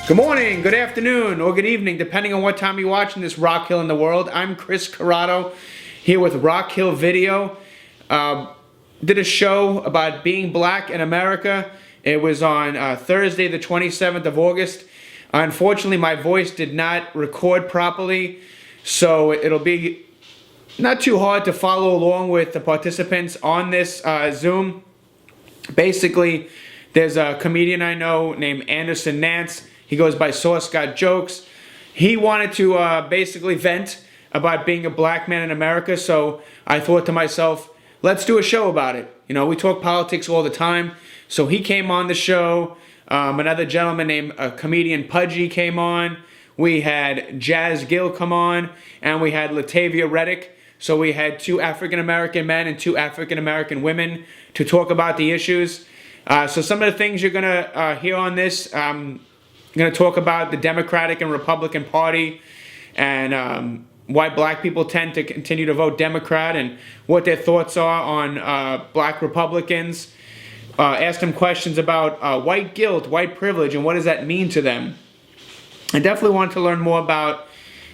Good morning, good afternoon, or good evening, depending on what time you're watching this Rock Hill in the World. I'm Chris Corrado, here with Rock Hill Video. Uh, did a show about being black in America. It was on Thursday, the 27th of August. Unfortunately, my voice did not record properly, so it'll be not too hard to follow along with the participants on this Zoom. Basically, there's a comedian I know named Anderson Nance. He goes by Sauce Got Jokes. He wanted to basically vent about being a black man in America, so I thought to myself, let's do a show about it. You know, we talk politics all the time, so he came on the show. Another gentleman named comedian Pudgy came on. We had Jazz Gill come on, and we had Latavia Reddick. So we had two African American men and two African American women to talk about the issues. So some of the things you're gonna hear on this, I'm gonna talk about the Democratic and Republican Party and why black people tend to continue to vote Democrat and what their thoughts are on black Republicans. Ask them questions about white guilt, white privilege, and what does that mean to them. I definitely want to learn more about,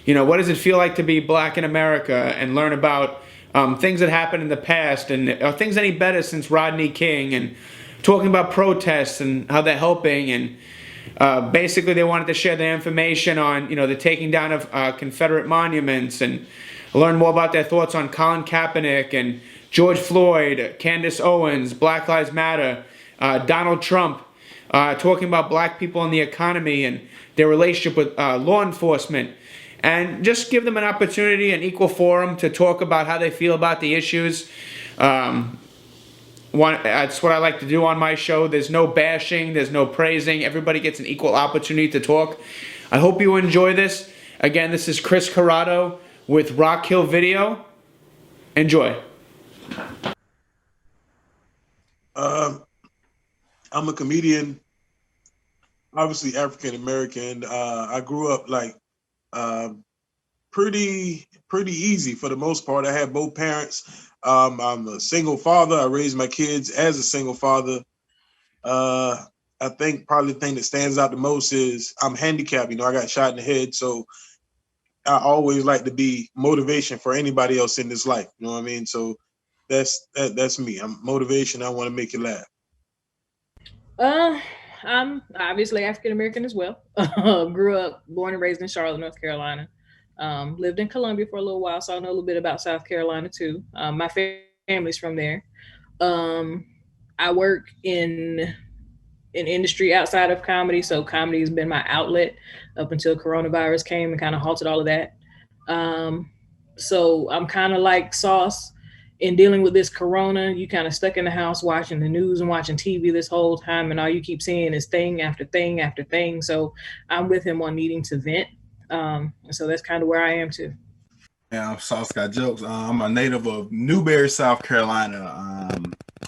you know, what does it feel like to be black in America, and learn about things that happened in the past, and are things any better since Rodney King, and talking about protests and how they're helping, and basically they wanted to share their information on, you know, the taking down of Confederate monuments, and learn more about their thoughts on Colin Kaepernick and George Floyd, Candace Owens, Black Lives Matter, Donald Trump, talking about black people and the economy and their relationship with law enforcement, and just give them an opportunity, an equal forum to talk about how they feel about the issues. That's what I like to do on my show. There's no bashing, there's no praising. Everybody gets an equal opportunity to talk. I hope you enjoy this. Again, this is Chris Corrado with Rock Hill Video. Enjoy. I'm a comedian, obviously African American. I grew up like pretty easy for the most part. I had both parents. I'm a single father. I raised my kids as a single father. I think probably the thing that stands out the most is I'm handicapped. You know, I got shot in the head, so I always like to be motivation for anybody else in this life. You know what I mean? So that's me. I'm motivation. I want to make you laugh. Uh, I'm obviously African American as well. Grew up, born and raised in Charlotte, North Carolina. Lived in Columbia for a little while, so I know a little bit about South Carolina too. My family's from there. Um, I work in an industry outside of comedy, so comedy has been my outlet up until coronavirus came and kind of halted all of that. Um, so I'm kind of like Sauce in dealing with this corona. You kind of stuck in the house watching the news and watching TV this whole time, and all you keep seeing is thing after thing after thing. So I'm with him on needing to vent. And so that's kind of where I am too. Yeah, I'm Sauce Got Jokes. I'm a native of Newberry, South Carolina.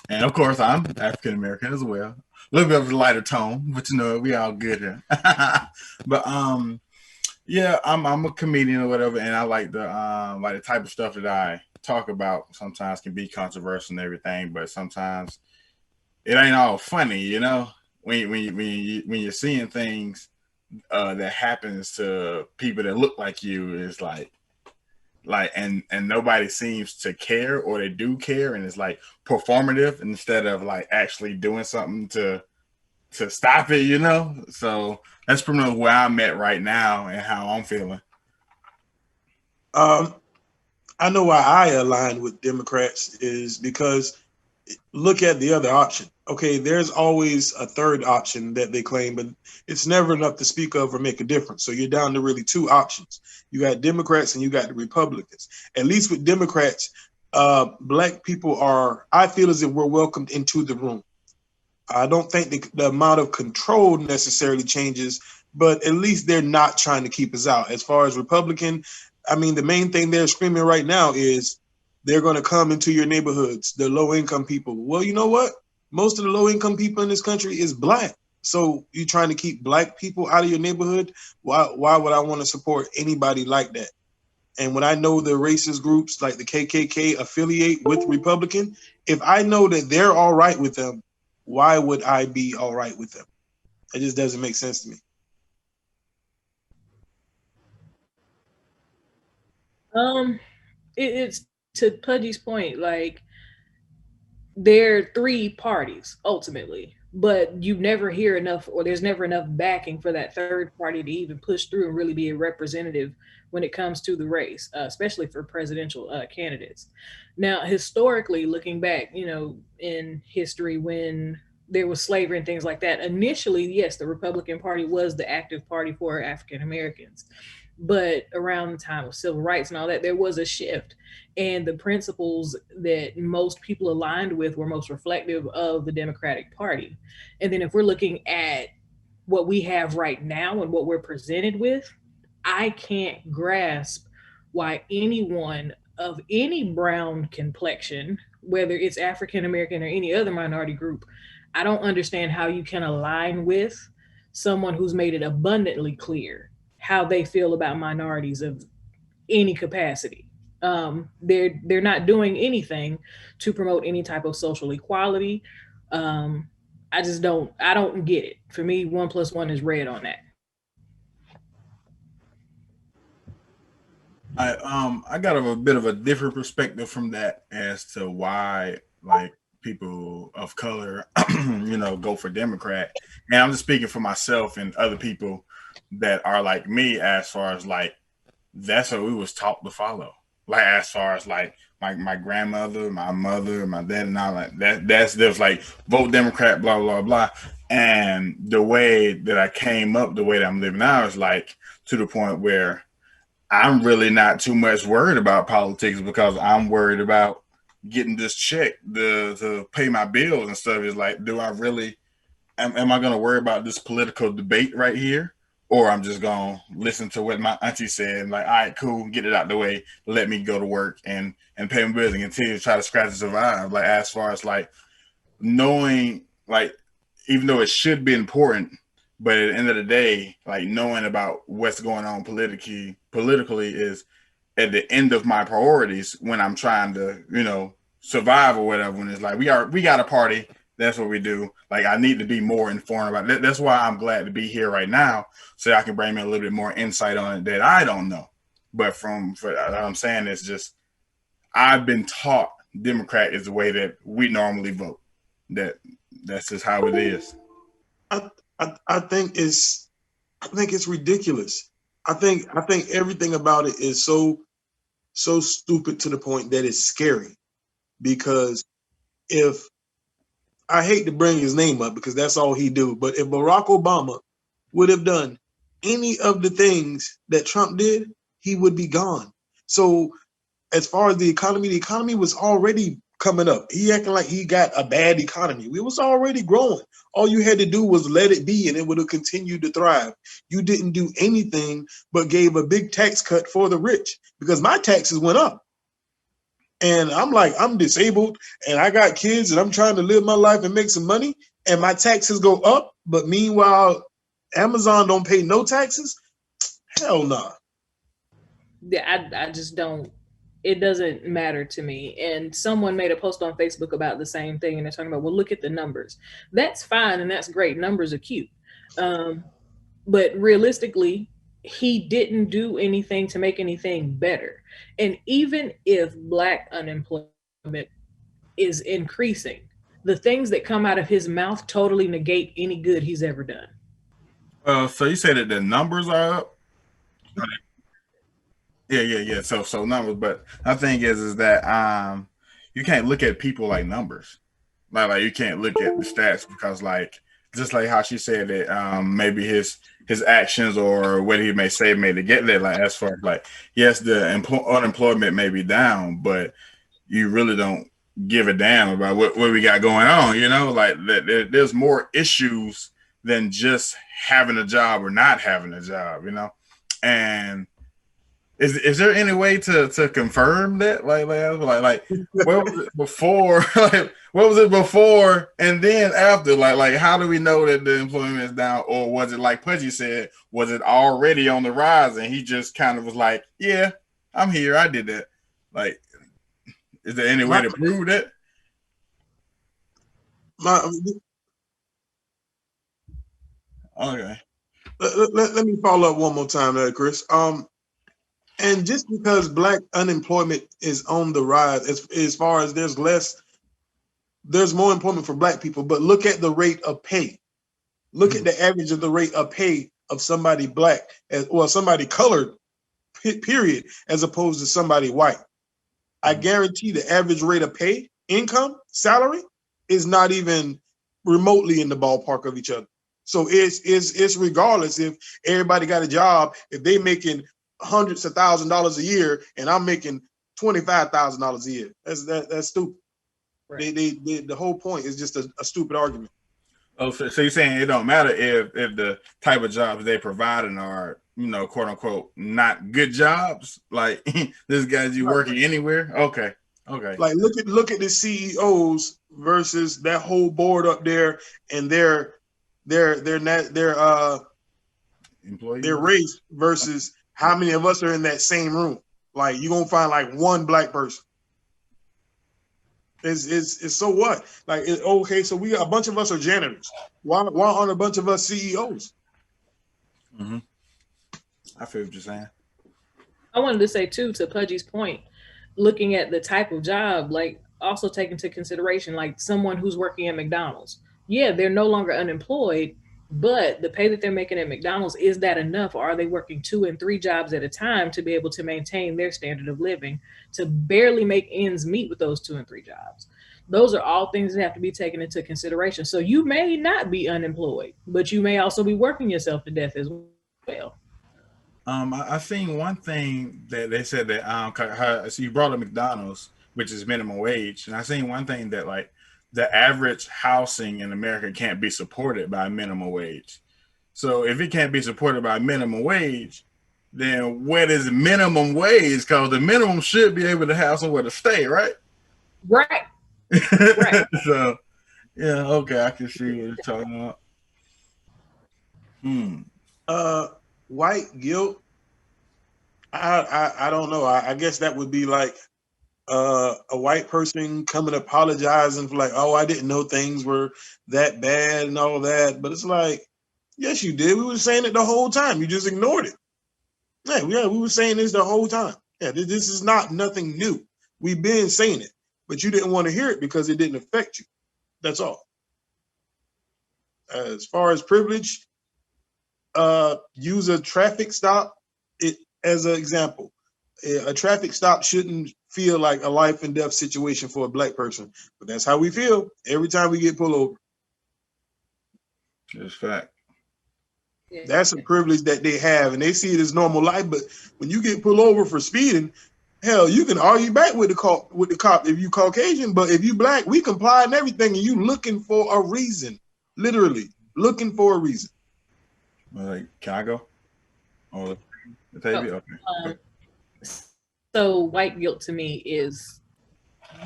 And of course, I'm African American as well. A little bit of a lighter tone, but you know, we all good here. but yeah, I'm a comedian or whatever, and I like the type of stuff that I talk about sometimes can be controversial and everything, but sometimes it ain't all funny, you know. When you're seeing things that happens to people that look like you, is and nobody seems to care, or they do care, and it's like performative instead of like actually doing something to stop it, you know. So that's pretty much where I'm at right now and how I'm feeling. Um, I know why I align with Democrats is because look at the other option. Okay, there's always a third option that they claim, but it's never enough to speak of or make a difference. So you're down to really two options. You got Democrats and you got the Republicans. At least with Democrats, black people are, I feel as if we're welcomed into the room. I don't think the amount of control necessarily changes, but at least they're not trying to keep us out. As far as Republican, I mean, the main thing they're screaming right now is they're going to come into your neighborhoods, the low income people. Well, you know what? Most of the low income people in this country is black. So you're trying to keep black people out of your neighborhood? Why would I want to support anybody like that? And when I know the racist groups like the KKK affiliate with Republican, if I know that they're all right with them, why would I be all right with them? It just doesn't make sense to me. Um, it's to Pudgy's point, like there are three parties ultimately, but you never hear enough, or there's never enough backing for that third party to even push through and really be a representative when it comes to the race, especially for presidential candidates. Now, historically, looking back, in history when there was slavery and things like that, initially, yes, the Republican Party was the active party for African Americans. But around the time of civil rights and all that, there was a shift, and the principles that most people aligned with were most reflective of the Democratic Party. And then if we're looking at what we have right now and what we're presented with, I can't grasp why anyone of any brown complexion, whether it's African American or any other minority group, I don't understand how you can align with someone who's made it abundantly clear how they feel about minorities of any capacity. They're not doing anything to promote any type of social equality. Um, I don't get it. For me, 1+1 is red on that. I got a bit of a different perspective from that as to why like people of color, go for Democrat. And I'm just speaking for myself and other people that are like me as far as like that's what we was taught to follow. Like as far as like my grandmother, my mother, my dad, and all like that. That's just like vote Democrat, blah blah blah. And the way that I came up, the way that I'm living now is like to the point where I'm really not too much worried about politics because I'm worried about getting this check to pay my bills and stuff. Is like, do I really am I going to worry about this political debate right here? Or I'm just going to listen to what my auntie said and like, all right, cool, get it out the way, let me go to work and pay my bills and continue to try to scratch and survive. Like as far as like knowing, like, even though it should be important, but at the end of the day, like knowing about what's going on politically is at the end of my priorities when I'm trying to, survive or whatever. When it's like we got a party, that's what we do. Like I need to be more informed about that. That's why I'm glad to be here right now, so I can bring me a little bit more insight on it that I don't know. But for what I'm saying is just I've been taught Democrat is the way that we normally vote. That's just how it is. I think it's ridiculous. I think everything about it is so stupid to the point that it's scary. Because if I hate to bring his name up because that's all he do, but if Barack Obama would have done any of the things that Trump did, he would be gone. So as far as the economy was already coming up. He acting like he got a bad economy. We was already growing. All you had to do was let it be and it would have continued to thrive. You didn't do anything but gave a big tax cut for the rich because my taxes went up. And I'm like, I'm disabled and I got kids and I'm trying to live my life and make some money and my taxes go up. But meanwhile, Amazon don't pay no taxes. Hell no. Nah. Yeah, I just don't. It doesn't matter to me. And someone made a post on Facebook about the same thing, and they're talking about, well, look at the numbers. That's fine and that's great. Numbers are cute, um, but realistically, he didn't do anything to make anything better. And even if black unemployment is increasing, the things that come out of his mouth totally negate any good he's ever done. So you say that the numbers are up? Yeah. So numbers, but I think is that you can't look at people like numbers. Like you can't look at the stats because like just like how she said that maybe his actions or what he may say may to get there. Like as far as like yes, the unemployment may be down, but you really don't give a damn about what we got going on. You know, like there's more issues than just having a job or not having a job. You know, and is there any way to confirm that? Like what was it before? Like what was it before and then after? Like how do we know that the employment is down? Or was it like Pudgy said, was it already on the rise and he just kind of was like, yeah, I'm here, I did that. Like, is there any way to prove that? My, Okay. let me follow up one more time there, Chris. And just because black unemployment is on the rise, as far as there's more employment for black people, but look at the rate of pay. Look at the average of the rate of pay of somebody black, or somebody colored, period, as opposed to somebody white. I guarantee the average rate of pay, income, salary is not even remotely in the ballpark of each other. So it's regardless if everybody got a job, if they making hundreds of $1,000s a year and I'm making $25,000 a year. That's stupid. Right. The whole point is just a stupid argument. Oh, so you're saying it don't matter if the type of jobs they providing are, quote unquote, not good jobs? Like this guy's you working anywhere? Okay. Like look at the CEOs versus that whole board up there and their employees, their race versus how many of us are in that same room. Like you're gonna find like one black person. It's so what? Like okay, so we got a bunch of us are janitors. Why aren't a bunch of us CEOs? Mm-hmm. I feel what you're saying. I wanted to say too, to Pudgy's point, looking at the type of job, like also take into consideration, like someone who's working at McDonald's. Yeah, they're no longer unemployed, but the pay that they're making at McDonald's, is that enough? Or are they working 2 and 3 jobs at a time to be able to maintain their standard of living, to barely make ends meet with those 2 and 3 jobs? Those are all things that have to be taken into consideration. So you may not be unemployed, but you may also be working yourself to death as well. I seen one thing that they said that so you brought up McDonald's, which is minimum wage, and I seen one thing that like the average housing in America can't be supported by minimum wage. So if it can't be supported by minimum wage, then what is minimum wage? Because the minimum should be able to have somewhere to stay, right? Right. Right. So yeah, okay, I can see what you're talking about. White guilt. I don't know. I guess that would be like a white person coming apologizing for like, oh, I didn't know things were that bad and all that. But it's like, yes, you did. We were saying it the whole time. You just ignored it. Yeah, we were saying this the whole time. Yeah, this is not nothing new. We've been saying it, but you didn't want to hear it because it didn't affect you. That's all. As far as privilege, use a traffic stop as an example. A traffic stop shouldn't feel like a life and death situation for a black person, but that's how we feel every time we get pulled over. That's fact. That's a privilege that they have, and they see it as normal life. But when you get pulled over for speeding, hell, you can argue back with the cop if you Caucasian, but if you black, we comply and everything, and you looking for a reason, literally looking for a reason. Like, can I go? Oh, okay. So white guilt to me is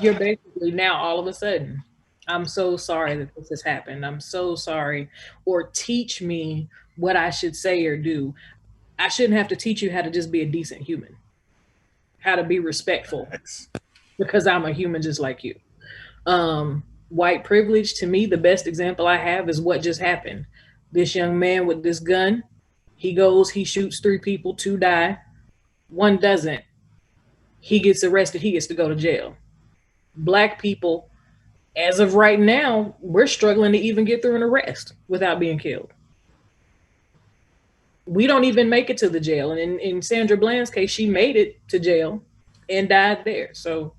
you're basically now all of a sudden, I'm so sorry that this has happened. I'm so sorry. Or teach me what I should say or do. I shouldn't have to teach you how to just be a decent human, how to be respectful, because I'm a human just like you. White privilege, to me, the best example I have is what just happened. This young man with this gun, he goes, he shoots 3 people, 2 die, 1 doesn't. He gets arrested, he gets to go to jail. Black people, as of right now, we're struggling to even get through an arrest without being killed. We don't even make it to the jail. And in Sandra Bland's case, she made it to jail and died there. So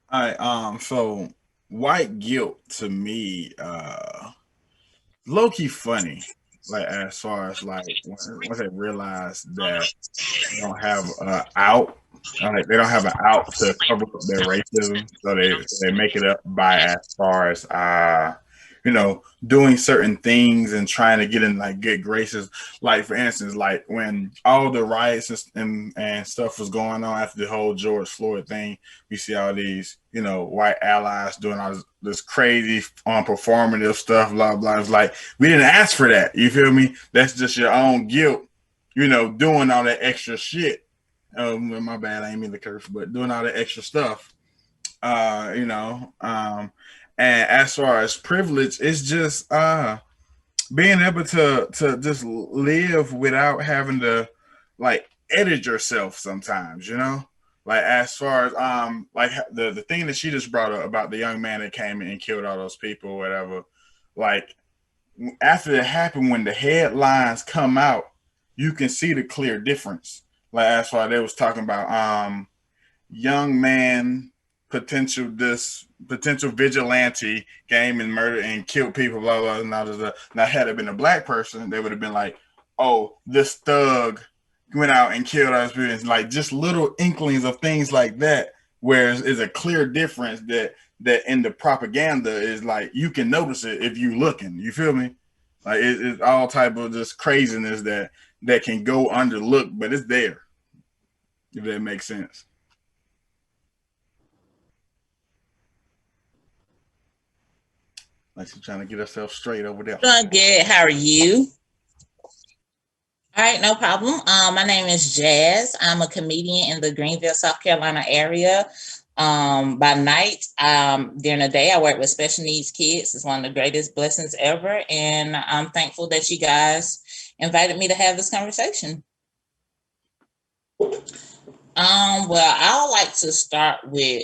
all right, so white guilt to me, low-key funny, like as far as like once they realize that they don't have out, like they don't have an out to cover up their racism, so they make it up by as far as doing certain things and trying to get in like good graces. Like for instance, like when all the riots and stuff was going on after the whole George Floyd thing, we see all these white allies doing all this crazy performative stuff, blah blah. It's like we didn't ask for that. You feel me? That's just your own guilt. Doing all that extra shit. My bad, I ain't mean to curse, but doing all the extra stuff. And as far as privilege, it's just being able to just live without having to like edit yourself sometimes, you know? Like as far as like the thing that she just brought up about the young man that came in and killed all those people or whatever, like after it happened, when the headlines come out, you can see the clear difference. Like as far as they was talking about young man potential vigilante came and murdered and killed people, blah blah blah. Blah, blah. Now had it been a black person, they would have been like, oh, this thug went out and killed our students. Like just little inklings of things like that, where it's a clear difference that in the propaganda is like you can notice it if you looking. You feel me? Like it's all type of just craziness that can go underlooked, but it's there. If that makes sense. Like she's trying to get herself straight over there. Doing good. How are you? All right, no problem. My name is Jazz. I'm a comedian in the Greenville, South Carolina area. By night, during the day, I work with special needs kids. It's one of the greatest blessings ever. And I'm thankful that you guys invited me to have this conversation. Well, I like to start with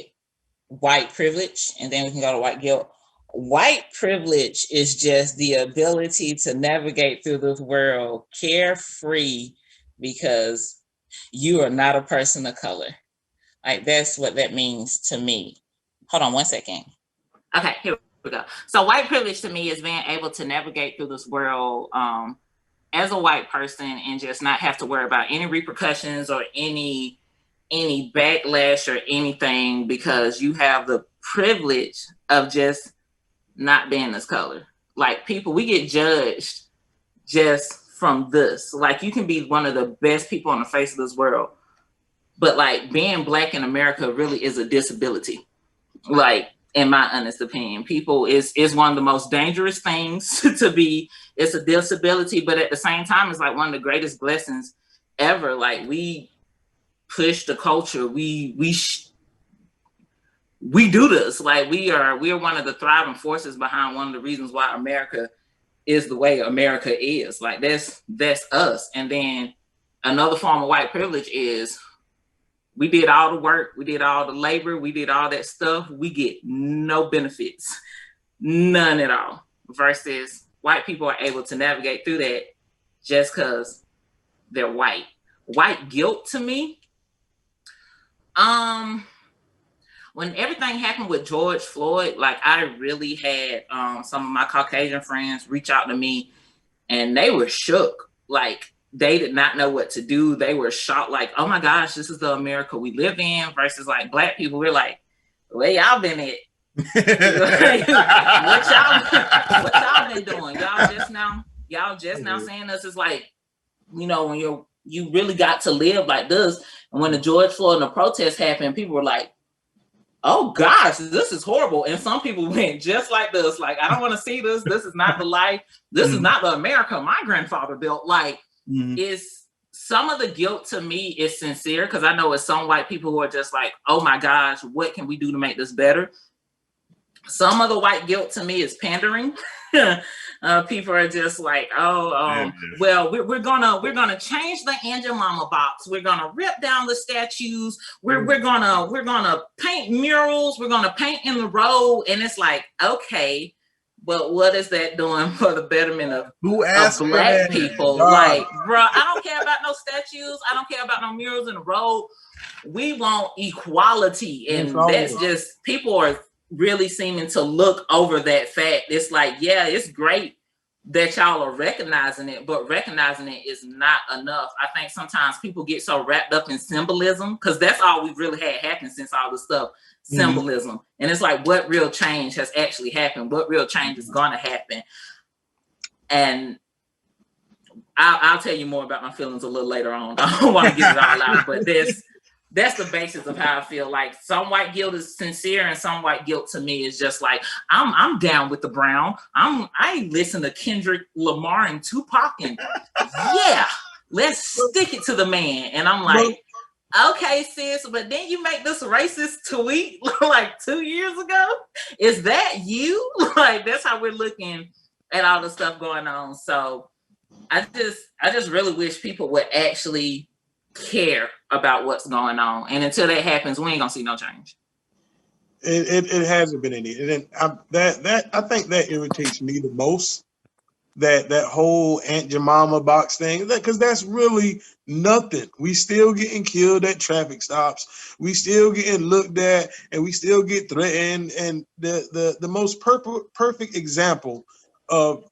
white privilege, and then we can go to white guilt. White privilege is just the ability to navigate through this world carefree because you are not a person of color. Like that's what that means to me. Hold on one second. Okay, here we go. So white privilege to me is being able to navigate through this world as a white person and just not have to worry about any repercussions or any backlash or anything because you have the privilege of just not being this color. Like people, we get judged just from this. Like you can be one of the best people on the face of this world, but like being Black in America really is a disability. Like in my honest opinion, people is one of the most dangerous things to be. It's a disability, but at the same time, it's like one of the greatest blessings ever. Like we push the culture. We do this. Like we are one of the thriving forces behind one of the reasons why America is the way America is. Like that's us. And then another form of white privilege is we did all the work, we did all the labor, we did all that stuff. We get no benefits, none at all. Versus white people are able to navigate through that just because they're white. White guilt to me, when everything happened with George Floyd, like I really had some of my Caucasian friends reach out to me and they were shook. Like they did not know what to do. They were shocked, like, oh my gosh, this is the America we live in versus like Black people. We're like, where y'all been at? what y'all been doing? Y'all just now saying this is like, you know, when you really got to live like this. And when the George Floyd and the protests happened, people were like, oh gosh, this is horrible. And some people went just like this, like, I don't want to see this. This is not the life. This is not the America my grandfather built. Like, is some of the guilt to me is sincere because I know it's some white people who are just like, oh my gosh, what can we do to make this better? Some of the white guilt to me is pandering. People are just like, well, we're gonna change the Aunt Your Mama box. We're gonna rip down the statues. We're gonna paint murals. We're gonna paint in the road. And it's like, okay, but what is that doing for the betterment of Black people? Wow. Like, bro, I don't care about no statues. I don't care about no murals in the road. We want equality, and that's just people are really seeming to look over that fact. It's like, yeah, it's great that y'all are recognizing it, but recognizing it is not enough. I think sometimes people get so wrapped up in symbolism because that's all we've really had happen since all this stuff, symbolism. And it's like, what real change has actually happened? What real change is going to happen? And I'll tell you more about my feelings a little later on. I don't want to get it all out, but that's the basis of how I feel. Like some white guilt is sincere and some white guilt to me is just like, I'm down with the brown. I listen to Kendrick Lamar and Tupac and yeah, let's stick it to the man. And I'm like, okay, sis, but then you make this racist tweet like 2 years ago. Is that you? Like that's how we're looking at all the stuff going on. So I just really wish people would actually care about what's going on. And until that happens, we ain't gonna see no change. It hasn't been any, and then I think that irritates me the most. That whole Aunt Jemima box thing, because that's really nothing. We still getting killed at traffic stops. We still getting looked at, and we still get threatened. And the most perfect example of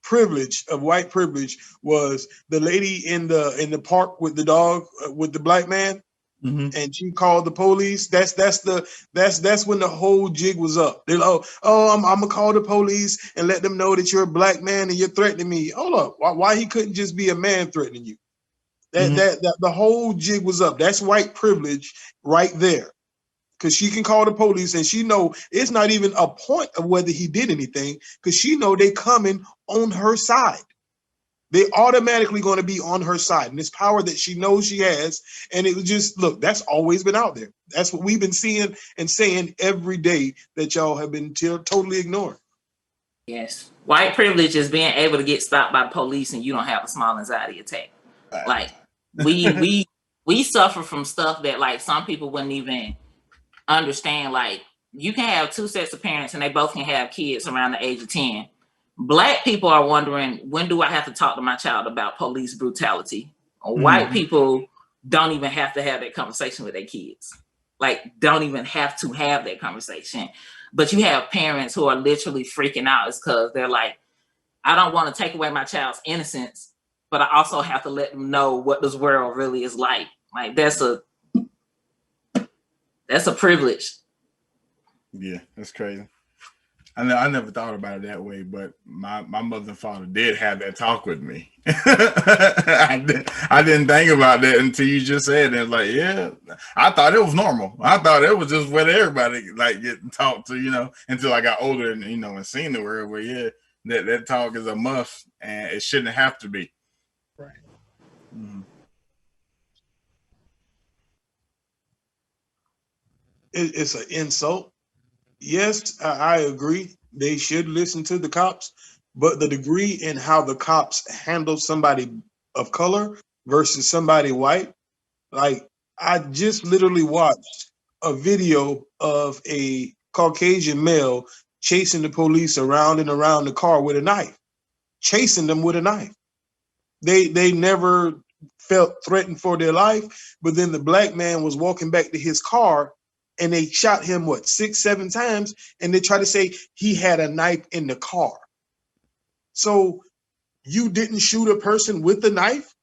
privilege, of white privilege, was the lady in the park with the dog, with the black man. Mm-hmm. And she called the police. That's when the whole jig was up. They're like, oh, I'm gonna call the police and let them know that you're a black man and you're threatening me. Hold up, why he couldn't just be a man threatening you? That the whole jig was up. That's white privilege right there. Because she can call the police and she know it's not even a point of whether he did anything, because she know they coming on her side. They automatically going to be on her side, and this power that she knows she has. And it was just, look, that's always been out there. That's what we've been seeing and saying every day that y'all have been totally ignoring. Yes. White privilege is being able to get stopped by police and you don't have a small anxiety attack. Like we suffer from stuff that like some people wouldn't even understand. Like you can have two sets of parents and they both can have kids around the age of 10. Black people are wondering, when do I have to talk to my child about police brutality? White people don't even have to have that conversation with their kids. Like, don't even have to have that conversation. But you have parents who are literally freaking out. It's because they're like, I don't want to take away my child's innocence, but I also have to let them know what this world really is like. Like, that's a privilege. Yeah, that's crazy. I never thought about it that way, but my mother and father did have that talk with me. I didn't think about that until you just said it. Like, yeah, I thought it was normal. I thought it was just what everybody like getting talked to, until I got older and, and seen the world where, yeah, that talk is a must and it shouldn't have to be. Right. Mm-hmm. It's an insult. Yes, I agree. They should listen to the cops, but the degree in how the cops handle somebody of color versus somebody white, like I just literally watched a video of a Caucasian male chasing the police around and around the car with a knife, chasing them with a knife. They never felt threatened for their life, but then the black man was walking back to his car and they shot him, 6-7 times, and they try to say he had a knife in the car. So you didn't shoot a person with a knife,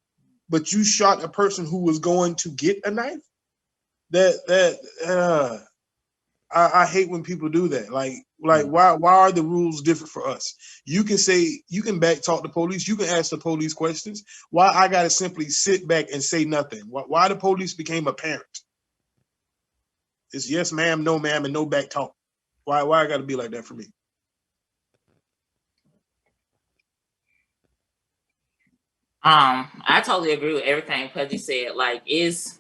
but you shot a person who was going to get a knife? I hate when people do that. Like why are the rules different for us? You can say, you can talk to police, you can ask the police questions. Why I gotta simply sit back and say nothing? Why the police became a parent? It's yes, ma'am, no, ma'am, and no back talk. Why I gotta be like that for me? I totally agree with everything Pudgy said. Like, to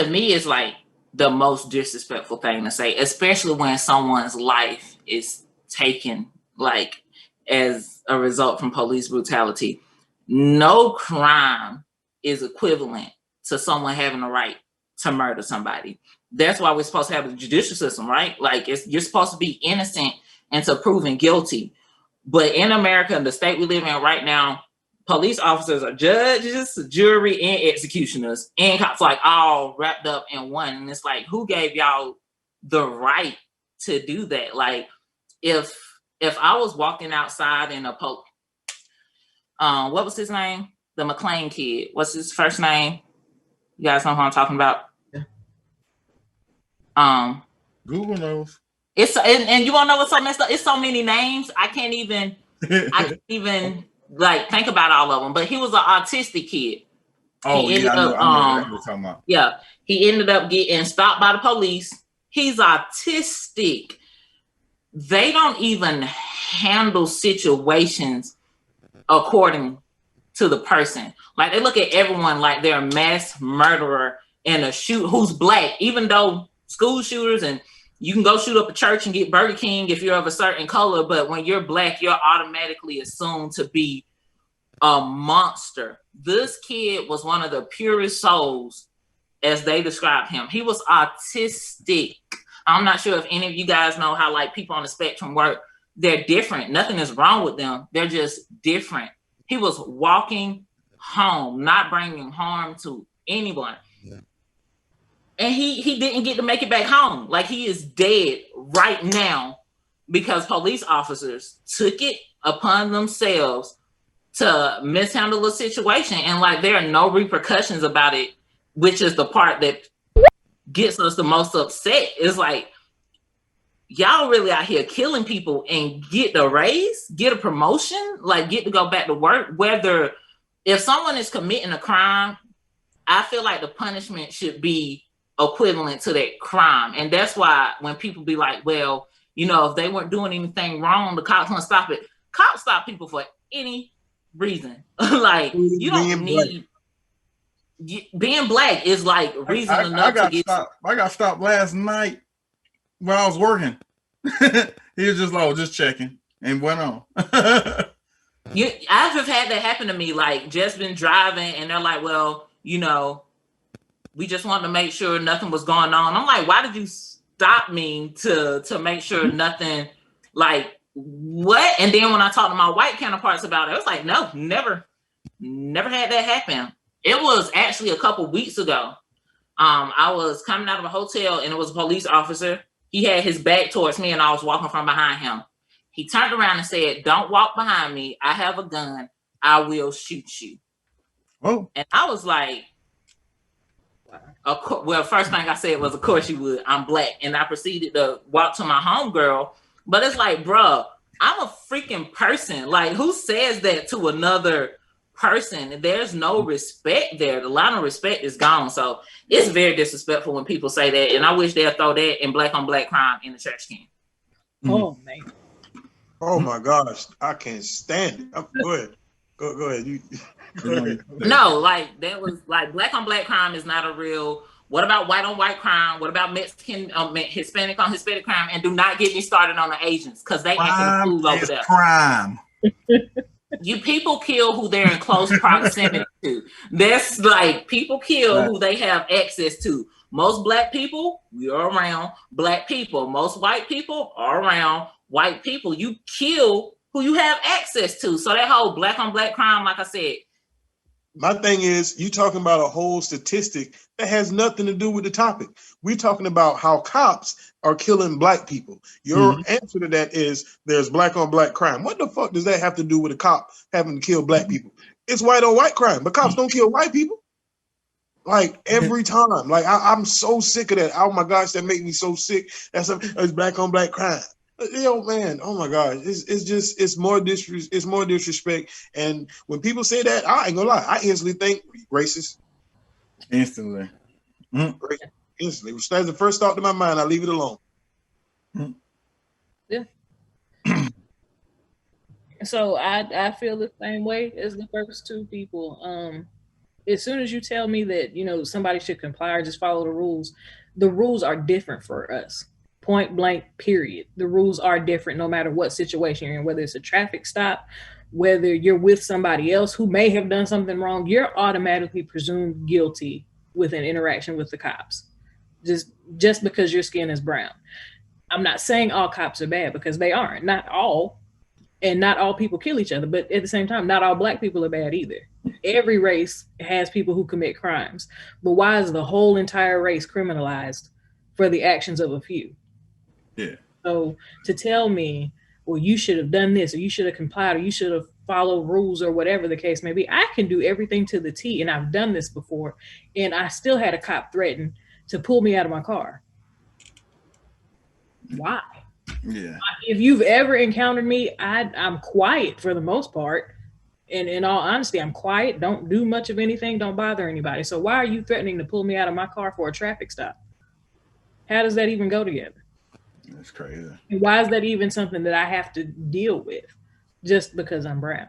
me, it's like the most disrespectful thing to say, especially when someone's life is taken, like, as a result from police brutality. No crime is equivalent to someone having the right to murder somebody. That's why we're supposed to have a judicial system, right? Like, you're supposed to be innocent until proven guilty. But in America, the state we live in right now, police officers are judges, jury, and executioners, and cops, like all wrapped up in one. And it's like, who gave y'all the right to do that? Like, if I was walking outside in a what was his name? The McLean kid. What's his first name? You guys know who I'm talking about? Yeah. Google knows. It's and you wanna know what's so messed up? It's so many names. I can't even like think about all of them. But he was an autistic kid. Oh, I know what you're talking about. Yeah, he ended up getting stopped by the police. He's autistic. They don't even handle situations according to the person. Like, they look at everyone like they're a mass murderer and who's black, even though school shooters, and you can go shoot up a church and get Burger King if you're of a certain color, but when you're black, you're automatically assumed to be a monster. This kid was one of the purest souls, as they described him. He was autistic. I'm not sure if any of you guys know how like people on the spectrum work. They're different. Nothing is wrong with them. They're just different. He was walking home, not bringing harm to anyone. Yeah. And he didn't get to make it back home. Like, he is dead right now because police officers took it upon themselves to mishandle the situation. And like, there are no repercussions about it, which is the part that gets us the most upset. Is like, y'all really out here killing people and get a raise, get a promotion, like get to go back to work. Whether if someone is committing a crime, I feel like the punishment should be equivalent to that crime. And that's why when people be like, well, you know, if they weren't doing anything wrong, the cops won't stop it. Cops stop people for any reason. Like, you don't need being black is like reason enough to get stopped. I got stopped last night when I was working. He was just like, just checking, and went on. I've just had that happen to me. Like, just been driving, and they're like, "Well, you know, we just wanted to make sure nothing was going on." I'm like, "Why did you stop me to make sure nothing?" Like, what? And then when I talked to my white counterparts about it, I was like, "No, never had that happen." It was actually a couple weeks ago. I was coming out of a hotel, and it was a police officer. He had his back towards me, and I was walking from behind him. He turned around and said, "Don't walk behind me. I have a gun. I will shoot you." Oh. And I was like, well, first thing I said was, of course you would. I'm black. And I proceeded to walk to my homegirl. But it's like, bro, I'm a freaking person. Like, who says that to another person? There's no respect there. The line of respect is gone. So it's very disrespectful when people say that. And I wish they'd throw that in black on black crime in the trash can. Oh, man. Oh my gosh, I can't stand it. Go ahead. Go ahead. Go ahead. No, like, that was like, black on black crime is not a real. What about white on white crime? What about Mexican, Hispanic on Hispanic crime? And do not get me started on the Asians, because they acting a fool over there. Crime. You people kill who they're in close proximity to. That's like, people kill who they have access to. Most black people, we are around black people. Most white people are around white people. You kill who you have access to. So that whole black on black crime, like I said. My thing is, you talking about a whole statistic that has nothing to do with the topic. We're talking about how cops are killing black people. Your answer to that is there's black on black crime. What the fuck does that have to do with a cop having to kill black people? It's white on white crime, but cops don't kill white people. Like, every time. Like, I'm so sick of that. Oh my gosh, that makes me so sick. It's black on black crime. Yo, man, oh my God, it's more disrespect. And when people say that, I ain't gonna lie, I instantly think racist. Instantly. Instantly. That's the first thought to my mind. I leave it alone. Yeah. So I feel the same way as the first two people. As soon as you tell me that, you know, somebody should comply or just follow the rules are different for us. Point blank, period. The rules are different no matter what situation you're in, whether it's a traffic stop, whether you're with somebody else who may have done something wrong, you're automatically presumed guilty with an interaction with the cops, just because your skin is brown. I'm not saying all cops are bad, because they aren't. Not all, and not all people kill each other, but at the same time, not all black people are bad either. Every race has people who commit crimes, but why is the whole entire race criminalized for the actions of a few? Yeah. So to tell me, well, you should have done this, or you should have complied, or you should have followed rules, or whatever the case may be. I can do everything to the T, and I've done this before, and I still had a cop threaten to pull me out of my car. Why? Yeah. If you've ever encountered me, I'm quiet for the most part. And in all honesty, I'm quiet, don't do much of anything, don't bother anybody. So why are you threatening to pull me out of my car for a traffic stop? How does that even go together? That's crazy. And why is that even something that I have to deal with just because I'm brown?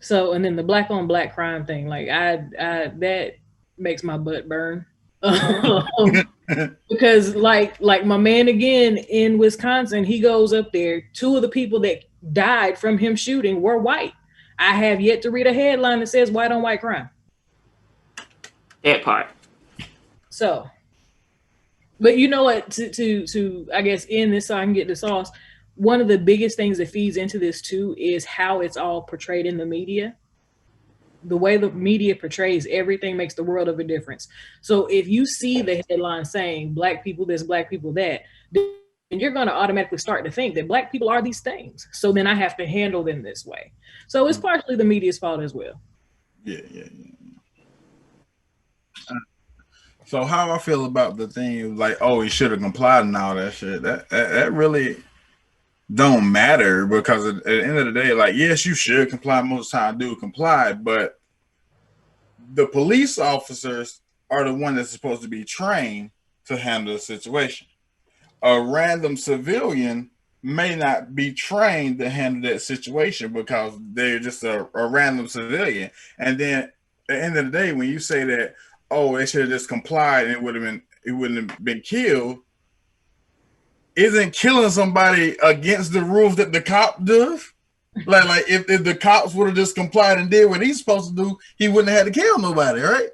So, and then the black on black crime thing, like that makes my butt burn. Because like my man again in Wisconsin, he goes up there. Two of the people that died from him shooting were white. I have yet to read a headline that says white on white crime. That part. So, but you know what? To I guess end this so I can get the sauce. One of the biggest things that feeds into this too is how it's all portrayed in the media. The way the media portrays everything makes the world of a difference. So if you see the headline saying black people this, black people that, then you're going to automatically start to think that black people are these things. So then I have to handle them this way. So it's partially the media's fault as well. Yeah. So how I feel about the thing, like, oh, he should have complied and all that shit. That really don't matter, because at the end of the day, like, yes, you should comply. Most of the time, do comply, but the police officers are the one that's supposed to be trained to handle the situation. A random civilian may not be trained to handle that situation because they're just a random civilian. And then at the end of the day, when you say that, oh, they should have just complied and it wouldn't have been killed, isn't killing somebody against the rules that the cop does? Like if the cops would have just complied and did what he's supposed to do, he wouldn't have had to kill nobody, right?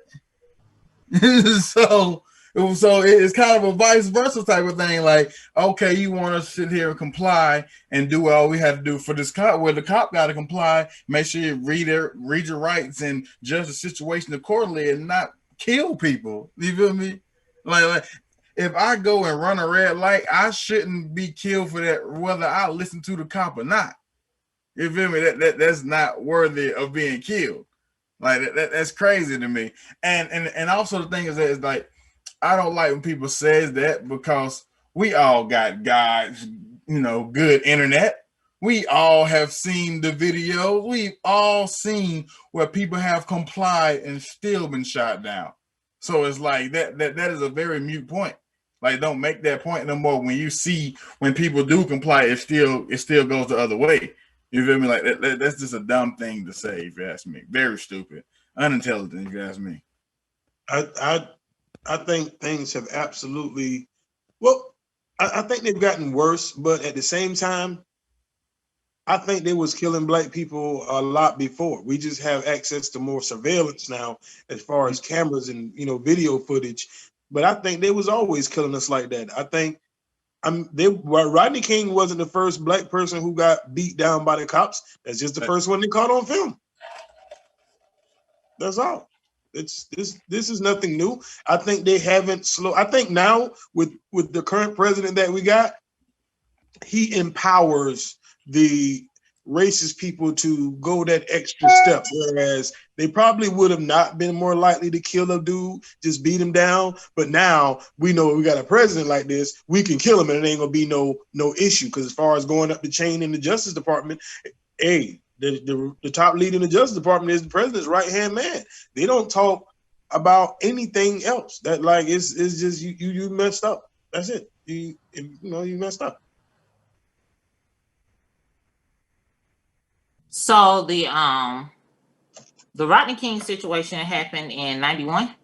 So it's kind of a vice versa type of thing. Like, okay, you want us to sit here and comply and do all we have to do for this cop, where the cop got to comply, make sure you read your rights and judge the situation accordingly and not kill people. You feel me? Like if I go and run a red light, I shouldn't be killed for that, whether I listen to the cop or not. You feel me? That's not worthy of being killed. Like that's crazy to me. And also the thing is that, it's like, I don't like when people says that, because we all got God's, good internet. We all have seen the video. We've all seen where people have complied and still been shot down. So it's like that is a very mute point. Like, don't make that point no more. When you see when people do comply, it still goes the other way. You feel me? Like that's just a dumb thing to say, if you ask me. Very stupid, unintelligent, if you ask me. I think things have absolutely, well, I think they've gotten worse, but at the same time, I think they was killing black people a lot before. We just have access to more surveillance now, as far as cameras and video footage. But I think they was always killing us like that. I think Rodney King wasn't the first black person who got beat down by the cops. That's just the first one they caught on film. That's all. This is nothing new. I think they haven't I think now with the current president that we got, he empowers the racist people to go that extra step, whereas they probably would have not been more likely to kill a dude, just beat him down. But now we know we got a president like this, we can kill him and it ain't gonna be no issue. Because as far as going up the chain in the Justice Department, hey, the top lead in the Justice Department is the president's right-hand man. They don't talk about anything else. That, like, it's just you messed up. That's it. You messed up. So the Rodney King situation happened in 91.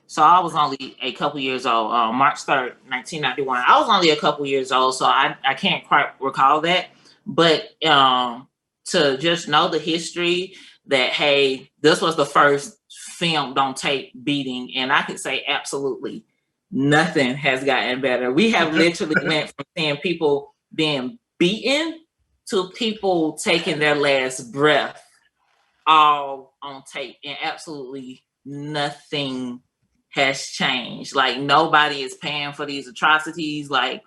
So I was only a couple years old. March 3rd, 1991. I was only a couple years old, so I can't quite recall that. But to just know the history that, hey, this was the first filmed on tape beating, and I could say absolutely nothing has gotten better. We have literally went from seeing people being beaten to people taking their last breath, all on tape, and absolutely nothing has changed. Like, nobody is paying for these atrocities. Like,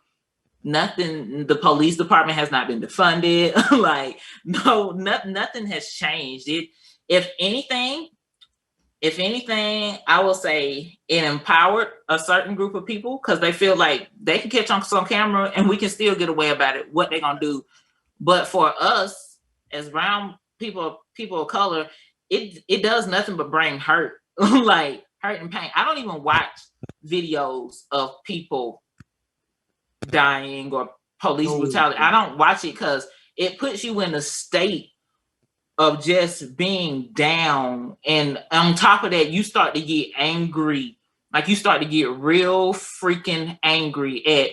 nothing. The police department has not been defunded. Like, nothing has changed. If anything, I will say it empowered a certain group of people, because they feel like they can catch on some camera and we can still get away about it, what they're gonna do. But for us as brown people of color, it does nothing but bring hurt, like hurt and pain. I don't even watch videos of people dying or police brutality. I don't watch it because it puts you in a state of just being down. And on top of that, you start to get angry. Like, you start to get real freaking angry at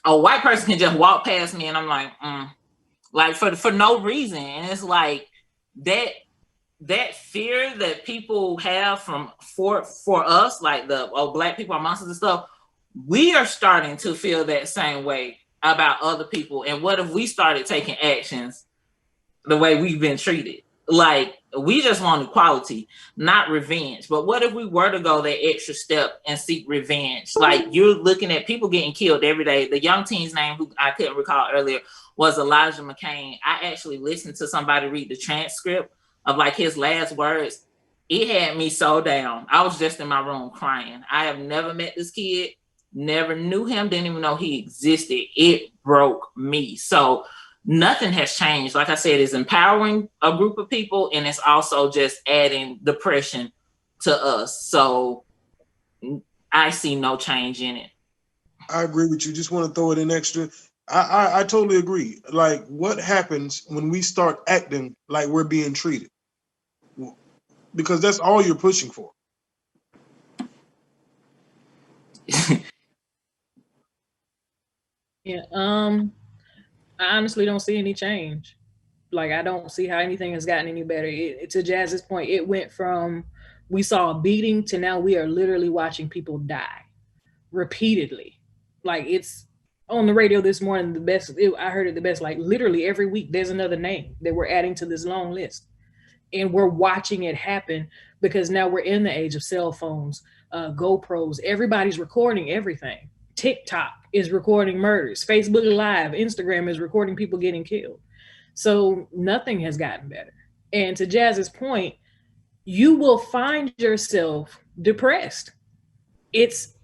a white person can just walk past me and I'm like, like for no reason. And it's like, that fear that people have for us, like the black people are monsters and stuff, we are starting to feel that same way about other people. And what if we started taking actions the way we've been treated? Like, we just want equality, not revenge. But what if we were to go that extra step and seek revenge? Like, you're looking at people getting killed every day. The young teen's name, who I couldn't recall earlier, was Elijah McCain. I actually listened to somebody read the transcript of like his last words. It had me so down. I was just in my room crying. I have never met this kid, never knew him, didn't even know he existed. It broke me. So nothing has changed. Like I said, it's empowering a group of people, and it's also just adding depression to us. So I see no change in it. I agree with you. Just want to throw it in extra. I totally agree. Like, what happens when we start acting like we're being treated? Because that's all you're pushing for. Yeah. I honestly don't see any change. Like, I don't see how anything has gotten any better. To Jazz's point, it went from we saw a beating to now we are literally watching people die repeatedly. Like, it's on the radio this morning. I heard it the best. Like, literally every week there's another name that we're adding to this long list, and we're watching it happen because now we're in the age of cell phones, GoPros. Everybody's recording everything. TikTok is recording murders. Facebook Live, Instagram is recording people getting killed. So nothing has gotten better. And to Jazz's point, you will find yourself depressed. It's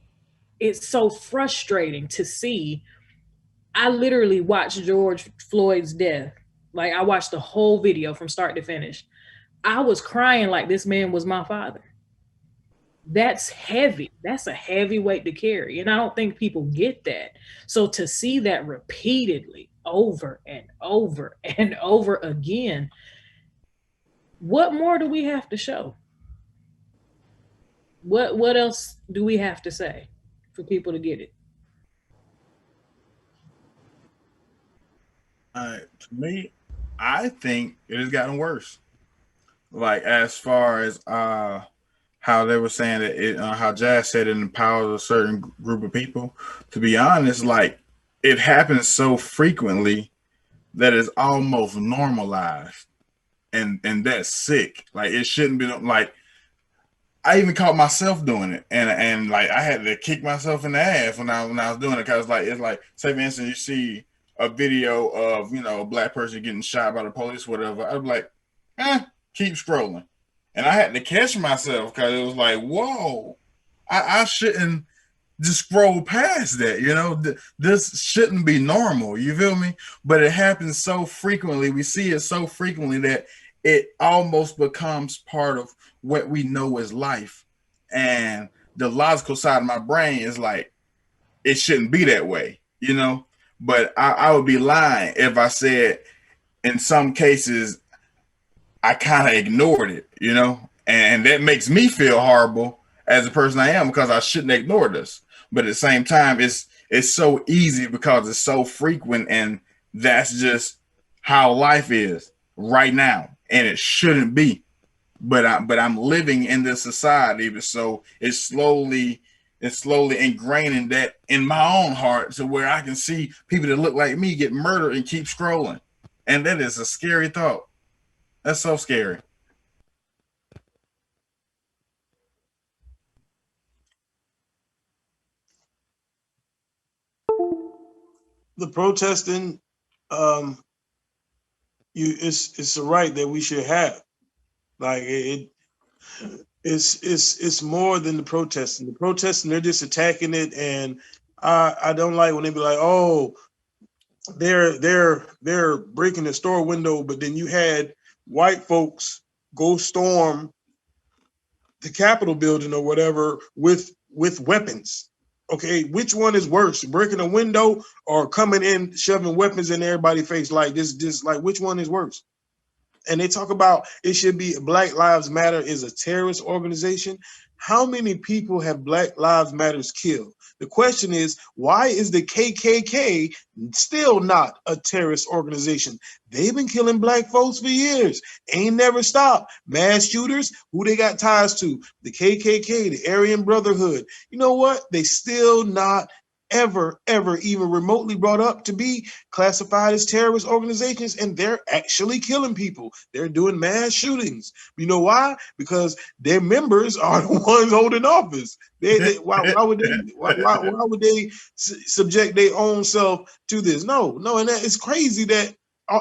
so frustrating to see. I literally watched George Floyd's death. Like, I watched the whole video from start to finish. I was crying like this man was my father. That's heavy. That's a heavy weight to carry. And I don't think people get that. So to see that repeatedly over and over and over again, what more do we have to show? What else do we have to say for people to get it? To me, I think it has gotten worse. Like, as far as how they were saying that it, how Jazz said it empowers a certain group of people. To be honest, like, it happens so frequently that it's almost normalized, and that's sick. Like, it shouldn't be. Like, I even caught myself doing it, and like, I had to kick myself in the ass when I was doing it, because like, it's like, say for instance, you see a video of, you know, a black person getting shot by the police, whatever. I'd be like, keep scrolling. And I had to catch myself, because it was like, whoa, I shouldn't just scroll past that, you know? This shouldn't be normal, you feel me? But it happens so frequently, we see it so frequently that it almost becomes part of what we know as life. And the logical side of my brain is like, it shouldn't be that way, you know? But I would be lying if I said in some cases I kind of ignored it, you know? And that makes me feel horrible as a person I am, because I shouldn't ignore this. But at the same time, it's so easy because it's so frequent, and that's just how life is right now, and it shouldn't be. But I'm living in this society, so it's slowly ingraining that in my own heart, to where I can see people that look like me get murdered and keep scrolling. And that is a scary thought. That's so scary. The protesting, it's a right that we should have. Like, it's more than the protesting. The protesting, they're just attacking it, and I don't like when they be like, oh, they're breaking the store window, but then you had white folks go storm the Capitol building or whatever with weapons. Okay, which one is worse, breaking a window or coming in shoving weapons in everybody's face? Like, this like, which one is worse? And they talk about it should be Black Lives Matter is a terrorist organization. How many people have Black Lives Matters killed? The question is, why is the KKK still not a terrorist organization? They've been killing black folks for years. Ain't never stopped. Mass shooters, who they got ties to? The KKK, the Aryan Brotherhood. You know what? They still not ever even remotely brought up to be classified as terrorist organizations, and they're actually killing people. They're doing mass shootings. You know why? Because their members are the ones holding office. Why would they subject their own self to this? No, and that it's crazy that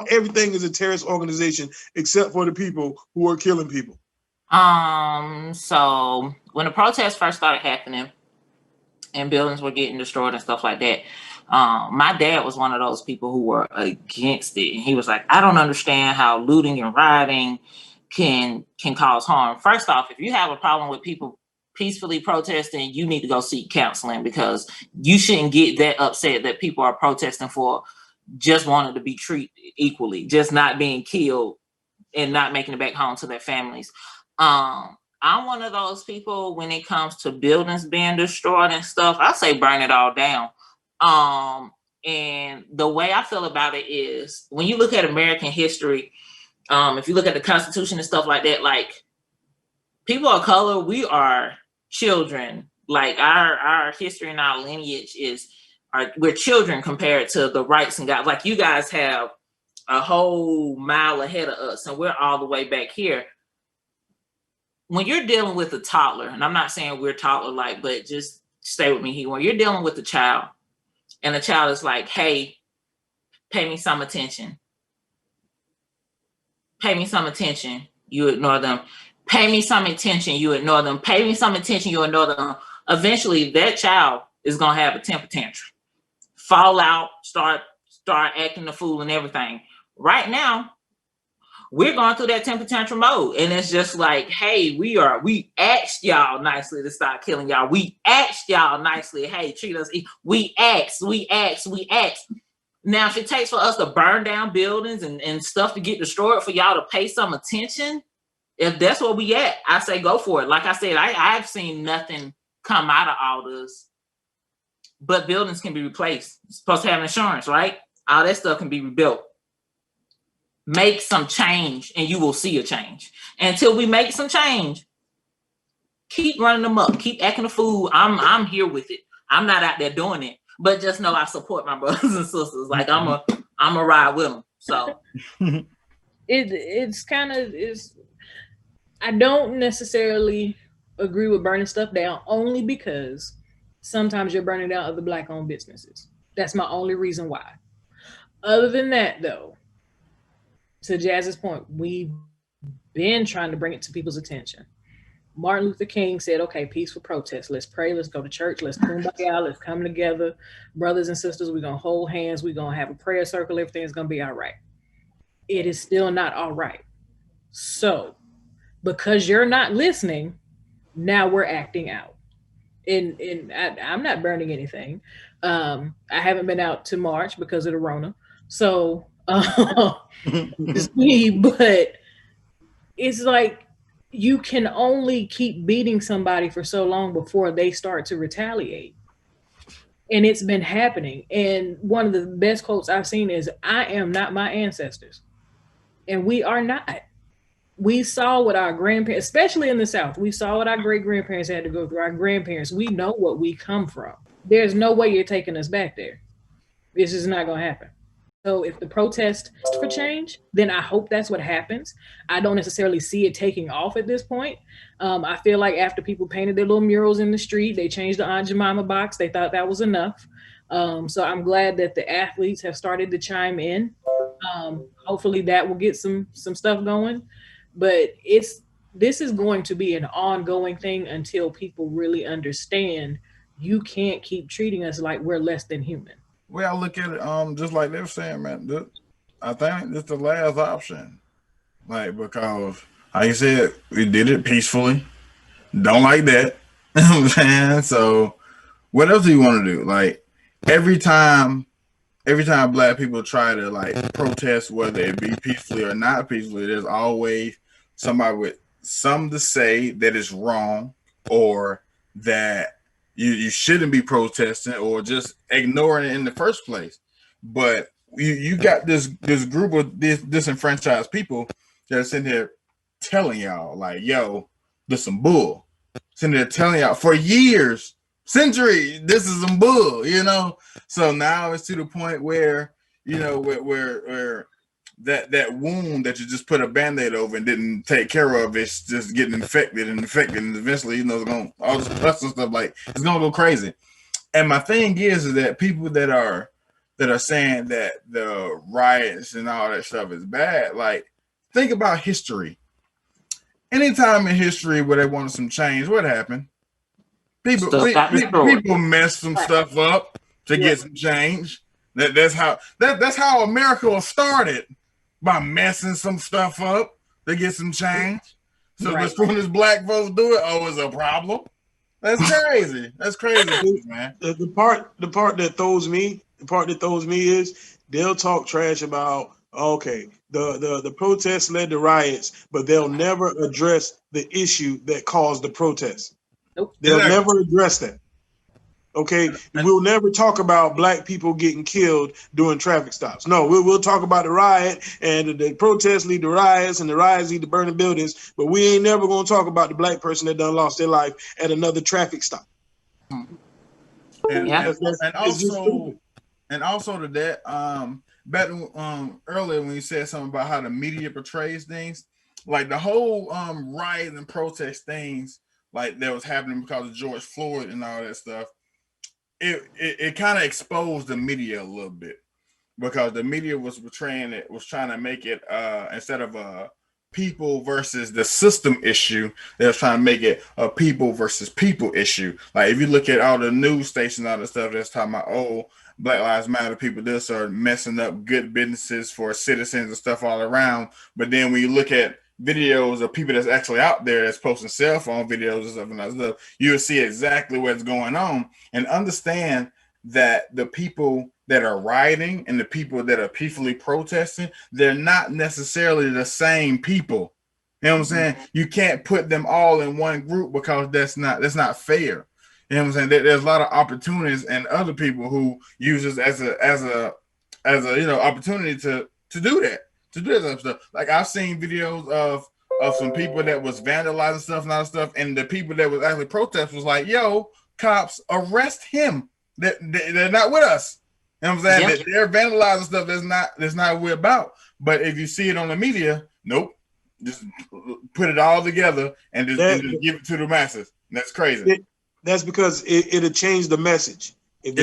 everything is a terrorist organization except for the people who are killing people. So when the protests first started happening and buildings were getting destroyed and stuff like that, my dad was one of those people who were against it. And he was like, I don't understand how looting and rioting can cause harm. First off, if you have a problem with people peacefully protesting, you need to go seek counseling, because you shouldn't get that upset that people are protesting for just wanting to be treated equally, just not being killed and not making it back home to their families. I'm one of those people when it comes to buildings being destroyed and stuff, I say burn it all down. And the way I feel about it is, when you look at American history, if you look at the Constitution and stuff like that, like, people of color, we are children. Like, our history and our lineage we're children compared to the rights and God. Like, you guys have a whole mile ahead of us, and we're all the way back here. When you're dealing with a toddler, and I'm not saying we're toddler-like, but just stay with me here. When you're dealing with a child, and the child is like, hey, pay me some attention. Pay me some attention. You ignore them. Pay me some attention. You ignore them. Pay me some attention. You ignore them. Eventually, that child is going to have a temper tantrum. Fall out, start acting the fool and everything. Right now, we're going through that temper tantrum mode. And it's just like, hey, we asked y'all nicely to stop killing y'all. We asked y'all nicely, hey, treat us. We asked. Now, if it takes for us to burn down buildings and stuff to get destroyed for y'all to pay some attention, if that's where we at, I say go for it. Like I said, I've seen nothing come out of all this, but buildings can be replaced. It's supposed to have insurance, right? All that stuff can be rebuilt. Make some change and you will see a change. Until we make some change, keep running them up, keep acting a fool. I'm here with it. I'm not out there doing it, but just know I support my brothers and sisters. Like, I'm a ride with them. So it's I don't necessarily agree with burning stuff down, only because sometimes you're burning down other Black-owned businesses. That's my only reason why. Other than that, though, to Jazz's point, we've been trying to bring it to people's attention. Martin Luther King said, okay, peaceful protest. Let's pray. Let's go to church. Let's kumbaya. Let's come together. Brothers and sisters, we're going to hold hands. We're going to have a prayer circle. Everything's going to be all right. It is still not all right. So, because you're not listening, now we're acting out. And I'm not burning anything. I haven't been out to march because of the Rona. So, it's me, but it's like, you can only keep beating somebody for so long before they start to retaliate. And it's been happening. And one of the best quotes I've seen is, I am not my ancestors. And we are not. We saw what our grandparents, especially in the South, we saw what our great-grandparents had to go through. Our grandparents, we know what we come from. There's no way you're taking us back there. This is not going to happen. So if the protest is for change, then I hope that's what happens. I don't necessarily see it taking off at this point. I feel like after people painted their little murals in the street, they changed the Aunt Jemima box. They thought that was enough. So I'm glad that the athletes have started to chime in. Hopefully that will get some stuff going. But this is going to be an ongoing thing until people really understand you can't keep treating us like we're less than human. Well, I look at it just like they were saying, man. I think it's the last option. Like, because, like you said, we did it peacefully. Don't like that. You know what I'm saying? So, what else do you want to do? Like, every time Black people try to, like, protest, whether it be peacefully or not peacefully, there's always somebody with something to say that is wrong, or that you shouldn't be protesting or just ignoring it in the first place. But you got this group of disenfranchised people that are sitting here telling y'all like, yo, this some bull. Sitting there telling y'all for years, centuries, this is some bull, you know. So now it's to the point where, you know, where that wound that you just put a band-aid over and didn't take care of, it's just getting infected, and eventually, you know, it's gonna all this pus and stuff, like it's gonna go crazy. And my thing is that people that are saying that the riots and all that stuff is bad, like think about history. Anytime in history where they wanted some change, what happened? People mess some stuff up to get some change. That's how America was started, by messing some stuff up to get some change. So as soon as black folks do it, oh, it's a problem. That's crazy. That's crazy, man. The part that throws me is they'll talk trash about, okay, the protests led to riots, but they'll never address the issue that caused the protest. Nope. They'll never address that. Okay, we'll never talk about black people getting killed during traffic stops. No, we'll talk about the riot, and the protests lead to riots, and the riots lead to burning buildings, but we ain't never going to talk about the black person that done lost their life at another traffic stop. And also to that, back earlier when you said something about how the media portrays things, like the whole riot and protest things, like that was happening because of George Floyd and all that stuff. It kind of exposed the media a little bit, because the media was portraying it, was trying to make it instead of a people versus the system issue, they were trying to make it a people versus people issue. Like if you look at all the news stations, all the stuff that's talking about, oh, Black Lives Matter, people this are messing up good businesses for citizens and stuff all around. But then when you look at videos of people that's actually out there that's posting cell phone videos and stuff and that stuff, you'll see exactly what's going on, and understand that the people that are rioting and the people that are peacefully protesting, they're not necessarily the same people. You know what I'm saying? You can't put them all in one group, because that's not fair. You know what I'm saying? There's a lot of opportunities and other people who use this as a you know, opportunity to do that. To do that stuff. Like I've seen videos of some people that was vandalizing stuff and all that stuff, and the people that was actually protest was like, yo, cops, arrest him. They're not with us. You know what I'm saying? They're vandalizing stuff that's not what we're about. But if you see it on the media, nope. Just put it all together and just give it to the masses. That's crazy. That's because it'll change the message. If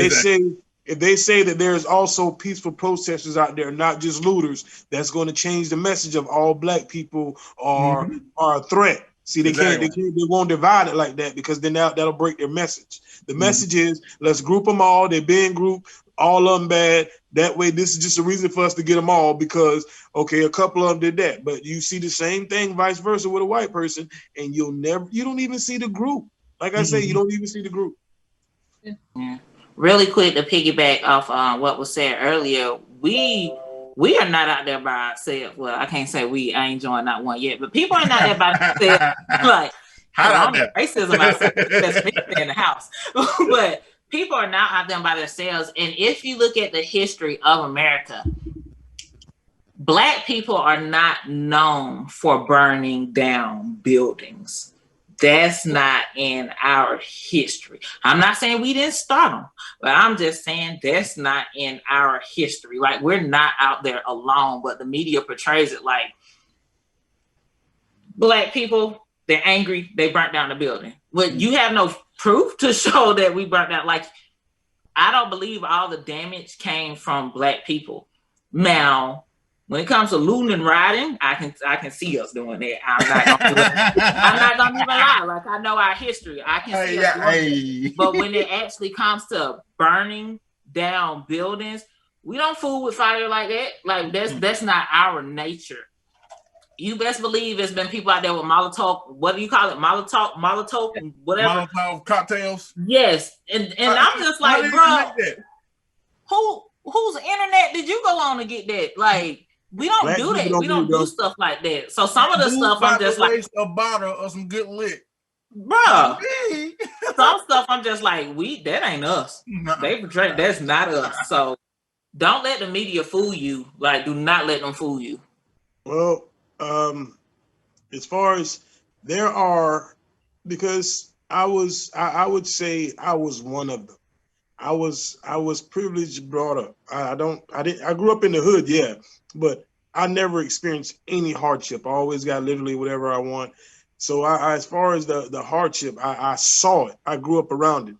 they say that there's also peaceful protesters out there, not just looters, that's going to change the message of all black people are a threat. See, they won't divide it like that, because then that'll break their message. The message is, let's group them all. They're being grouped, all of them bad. That way, this is just a reason for us to get them all, because, okay, a couple of them did that. But you see the same thing vice versa with a white person, and you don't even see the group. Like I say, you don't even see the group. Yeah. Really quick to piggyback off what was said earlier, we are not out there by ourselves. Well, I can't say we. I ain't joined not one yet, but people are not there by themselves. Like, racism outside, that's me in the house. But people are not out there by themselves. And if you look at the history of America, Black people are not known for burning down buildings. That's not in our history. I'm not saying we didn't start them, but I'm just saying that's not in our history. Like, we're not out there alone, but the media portrays it like Black people, they're angry, they burnt down the building. But you have no proof to show that we burnt down. Like, I don't believe all the damage came from Black people. Now, when it comes to looting and rioting, I can see us doing that. I'm not gonna even lie. Like, I know our history. I can see us doing that. But when it actually comes to burning down buildings, we don't fool with fire like that. Like, that's not our nature. You best believe it's been people out there with Molotov. What do you call it? Molotov, whatever. Molotov cocktails. Yes, and I'm just like, bro, whose internet did you go on to get that? Like, we don't do that. We don't do stuff like that. So some of the stuff I'm just like, a bottle of some good lick. Bruh. Me? Some stuff I'm just like, that ain't us. No. They portray that's not us. So don't let the media fool you. Like, do not let them fool you. Well, as far as there are, because I would say I was one of them. I was privileged brought up. I grew up in the hood, yeah, but I never experienced any hardship. I always got literally whatever I want. So as far as the hardship, I saw it. I grew up around it.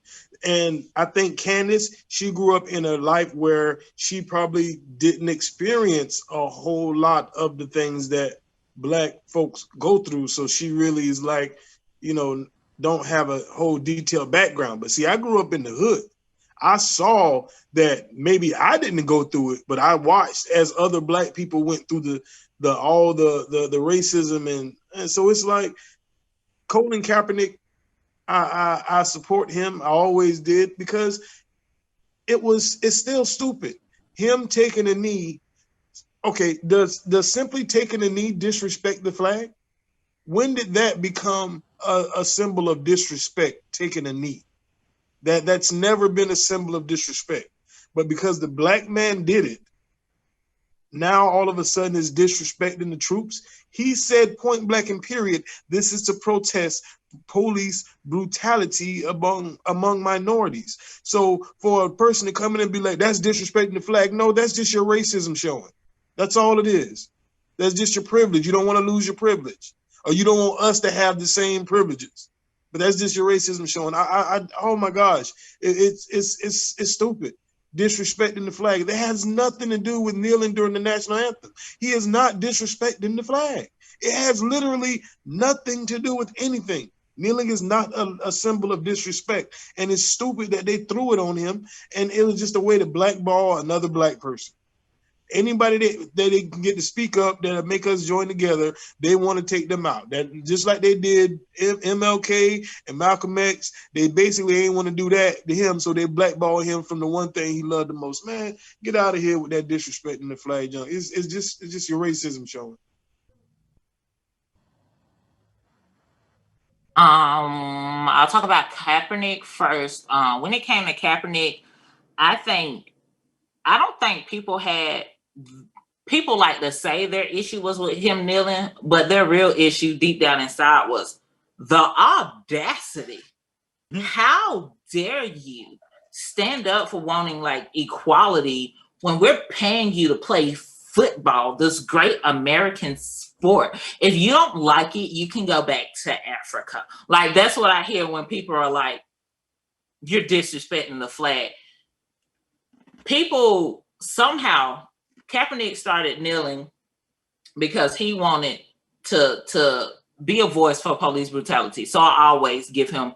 And I think Candace, she grew up in a life where she probably didn't experience a whole lot of the things that Black folks go through. So she really is like, don't have a whole detailed background. But see, I grew up in the hood. I saw that maybe I didn't go through it, but I watched as other Black people went through all the racism, and so it's like Colin Kaepernick. I support him. I always did, because it's still stupid. Him taking a knee. Okay, does simply taking a knee disrespect the flag? When did that become a symbol of disrespect? Taking a knee. That's never been a symbol of disrespect. But because the Black man did it, now all of a sudden is disrespecting the troops. He said point blank and period, this is to protest police brutality among minorities. So for a person to come in and be like, that's disrespecting the flag, no, that's just your racism showing. That's all it is. That's just your privilege. You don't want to lose your privilege, or you don't want us to have the same privileges. But that's just your racism showing. Oh my gosh, it's stupid. Disrespecting the flag. That has nothing to do with kneeling during the national anthem. He is not disrespecting the flag. It has literally nothing to do with anything. Kneeling is not a symbol of disrespect, and it's stupid that they threw it on him, and it was just a way to blackball another Black person. Anybody that they can get to speak up, that make us join together, they want to take them out. That just like they did MLK and Malcolm X, they basically ain't want to do that to him, so they blackball him from the one thing he loved the most. Man, get out of here with that disrespecting the flag, John. It's just your racism showing. I'll talk about Kaepernick first. When it came to Kaepernick, I don't think people like to say their issue was with him kneeling, but their real issue deep down inside was the audacity. How dare you stand up for wanting like equality when we're paying you to play football, this great American sport? If you don't like it, you can go back to Africa. Like, that's what I hear when people are like, you're disrespecting the flag. People somehow, Kaepernick started kneeling because he wanted to be a voice for police brutality. So I always give him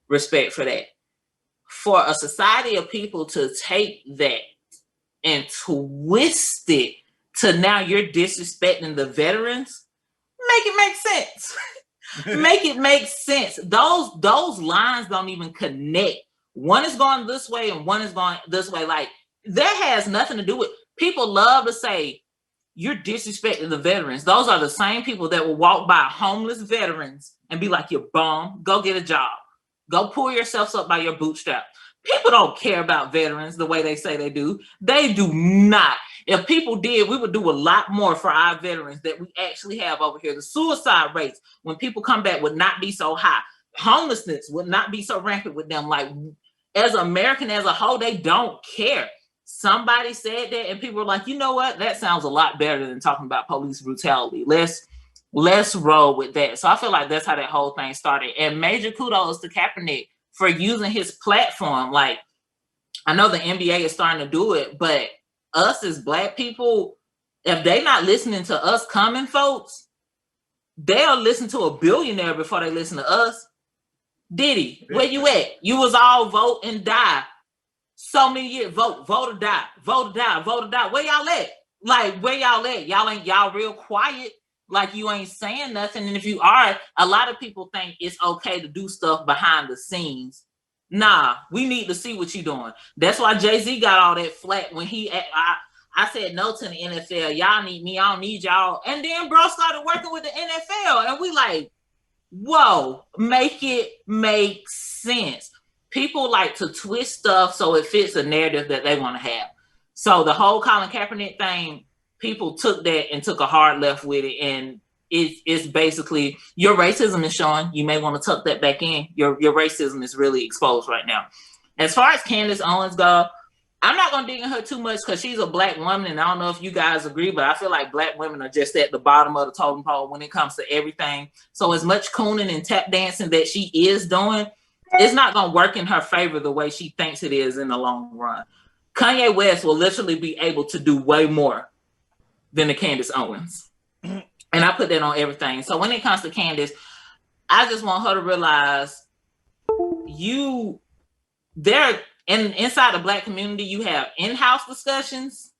respect for that. For a society of people to take that and twist it to now you're disrespecting the veterans, make it make sense. Make it make sense. Those lines don't even connect. One is going this way and one is going this way. Like, that has nothing to do with. People love to say you're disrespecting the veterans. Those are the same people that will walk by homeless veterans and be like, you bum, go get a job. Go pull yourselves up by your bootstrap. People don't care about veterans the way they say they do. They do not. If people did, we would do a lot more for our veterans that we actually have over here. The suicide rates, when people come back, would not be so high. Homelessness would not be so rampant with them. Like, as American as a whole, they don't care. Somebody said that, and people were like, you know what? That sounds a lot better than talking about police brutality. Let's roll with that. So I feel like that's how that whole thing started. And major kudos to Kaepernick for using his platform. Like, I know the NBA is starting to do it, but us as Black people, if they not listening to us common folks, they'll listen to a billionaire before they listen to us. Diddy, where you at? You was all vote and die. So many years, vote or die, vote or die, vote or die. Where y'all at? Like, where y'all at? Y'all real quiet. Like, you ain't saying nothing. And if you are, a lot of people think it's okay to do stuff behind the scenes. Nah, we need to see what you're doing. That's why Jay-Z got all that flack when I said no to the NFL. Y'all need me, I don't need y'all. And then bro started working with the NFL. And we like, whoa, make it make sense. People like to twist stuff so it fits a narrative that they want to have. So the whole Colin Kaepernick thing, people took that and took a hard left with it, and it's basically your racism is showing. You may want to tuck that back in. Your racism is really exposed right now. As far as Candace Owens go, I'm not gonna dig in her too much because she's a black woman, and I don't know if you guys agree, but I feel like black women are just at the bottom of the totem pole when it comes to everything. So as much cooning and tap dancing that she is doing, it's not gonna work in her favor the way she thinks it is in the long run. Kanye West will literally be able to do way more than the Candace Owens. And I put that on everything. So when it comes to Candace, I just want her to realize inside the black community, you have in-house discussions.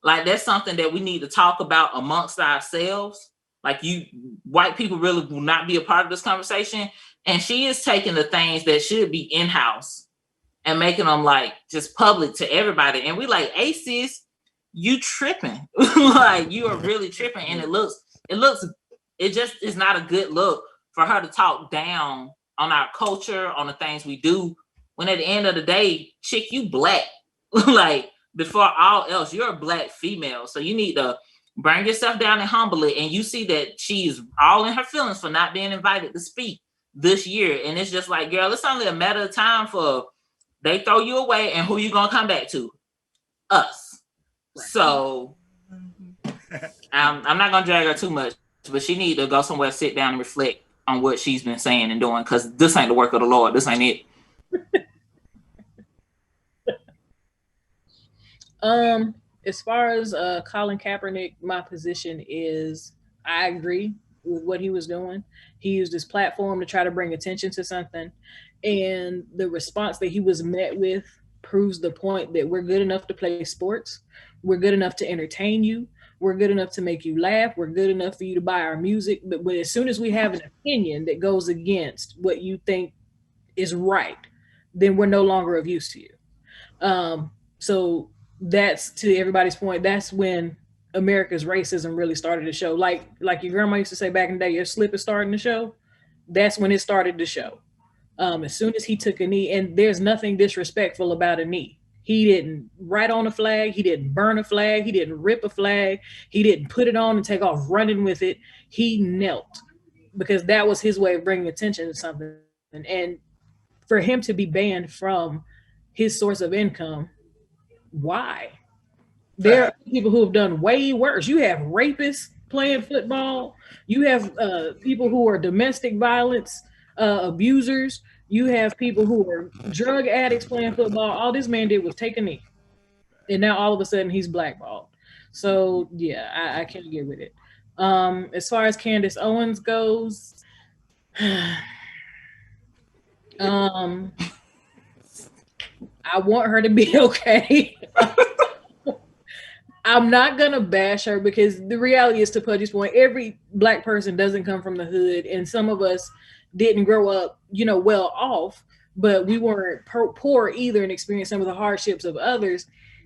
Like that's something that we need to talk about amongst ourselves. Like white people really will not be a part of this conversation. And she is taking the things that should be in-house and making them like just public to everybody. And we like, hey sis, you tripping. Like you are really tripping. And it just is not a good look for her to talk down on our culture, on the things we do, when at the end of the day, chick, you black. Like before all else, you're a black female. So you need to bring yourself down and humble it. And you see that she's all in her feelings for not being invited to speak this year. And it's just like, girl, it's only a matter of time for they throw you away, and who you gonna come back to? Us. Right. So I'm not gonna drag her too much, but she need to go somewhere, sit down and reflect on what she's been saying and doing, because this ain't the work of the Lord. This ain't it. As far as Colin Kaepernick, my position is I agree with what he was doing. He used his platform to try to bring attention to something, and the response that he was met with proves the point that we're good enough to play sports. We're good enough to entertain you. We're good enough to make you laugh. We're good enough for you to buy our music. But as soon as we have an opinion that goes against what you think is right, then we're no longer of use to you. So that's, to everybody's point, that's when America's racism really started to show. Like your grandma used to say back in the day, your slip is starting to show. That's when it started to show. As soon as he took a knee, and there's nothing disrespectful about a knee. He didn't write on a flag. He didn't burn a flag. He didn't rip a flag. He didn't put it on and take off running with it. He knelt because that was his way of bringing attention to something. And for him to be banned from his source of income, why? There are people who have done way worse. You have rapists playing football. You have people who are domestic violence abusers. You have people who are drug addicts playing football. All this man did was take a knee, and now all of a sudden he's blackballed. So yeah, I can't get with it. As far as Candace Owens goes, I want her to be okay. I'm not gonna bash her because the reality is, to Pudgy's point, every black person doesn't come from the hood, and some of us didn't grow up, well off, but we weren't poor either and experienced some of the hardships of others.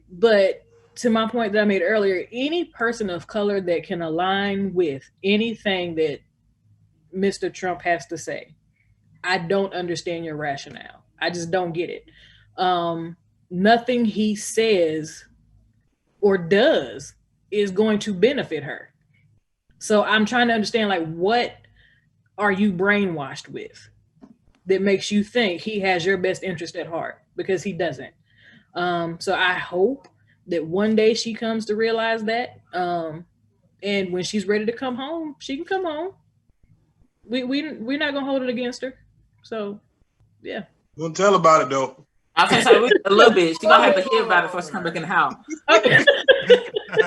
But to my point that I made earlier, any person of color that can align with anything that Mr. Trump has to say, I don't understand your rationale. I just don't get it. Nothing he says or does is going to benefit her. So I'm trying to understand, like, what are you brainwashed with that makes you think he has your best interest at heart? Because he doesn't. So I hope that one day she comes to realize that. And when she's ready to come home, she can come home. We're not gonna hold it against her. So yeah. Don't tell about it though. I was gonna say a little bit. She's gonna have to hear about it before she come back in the house. Okay.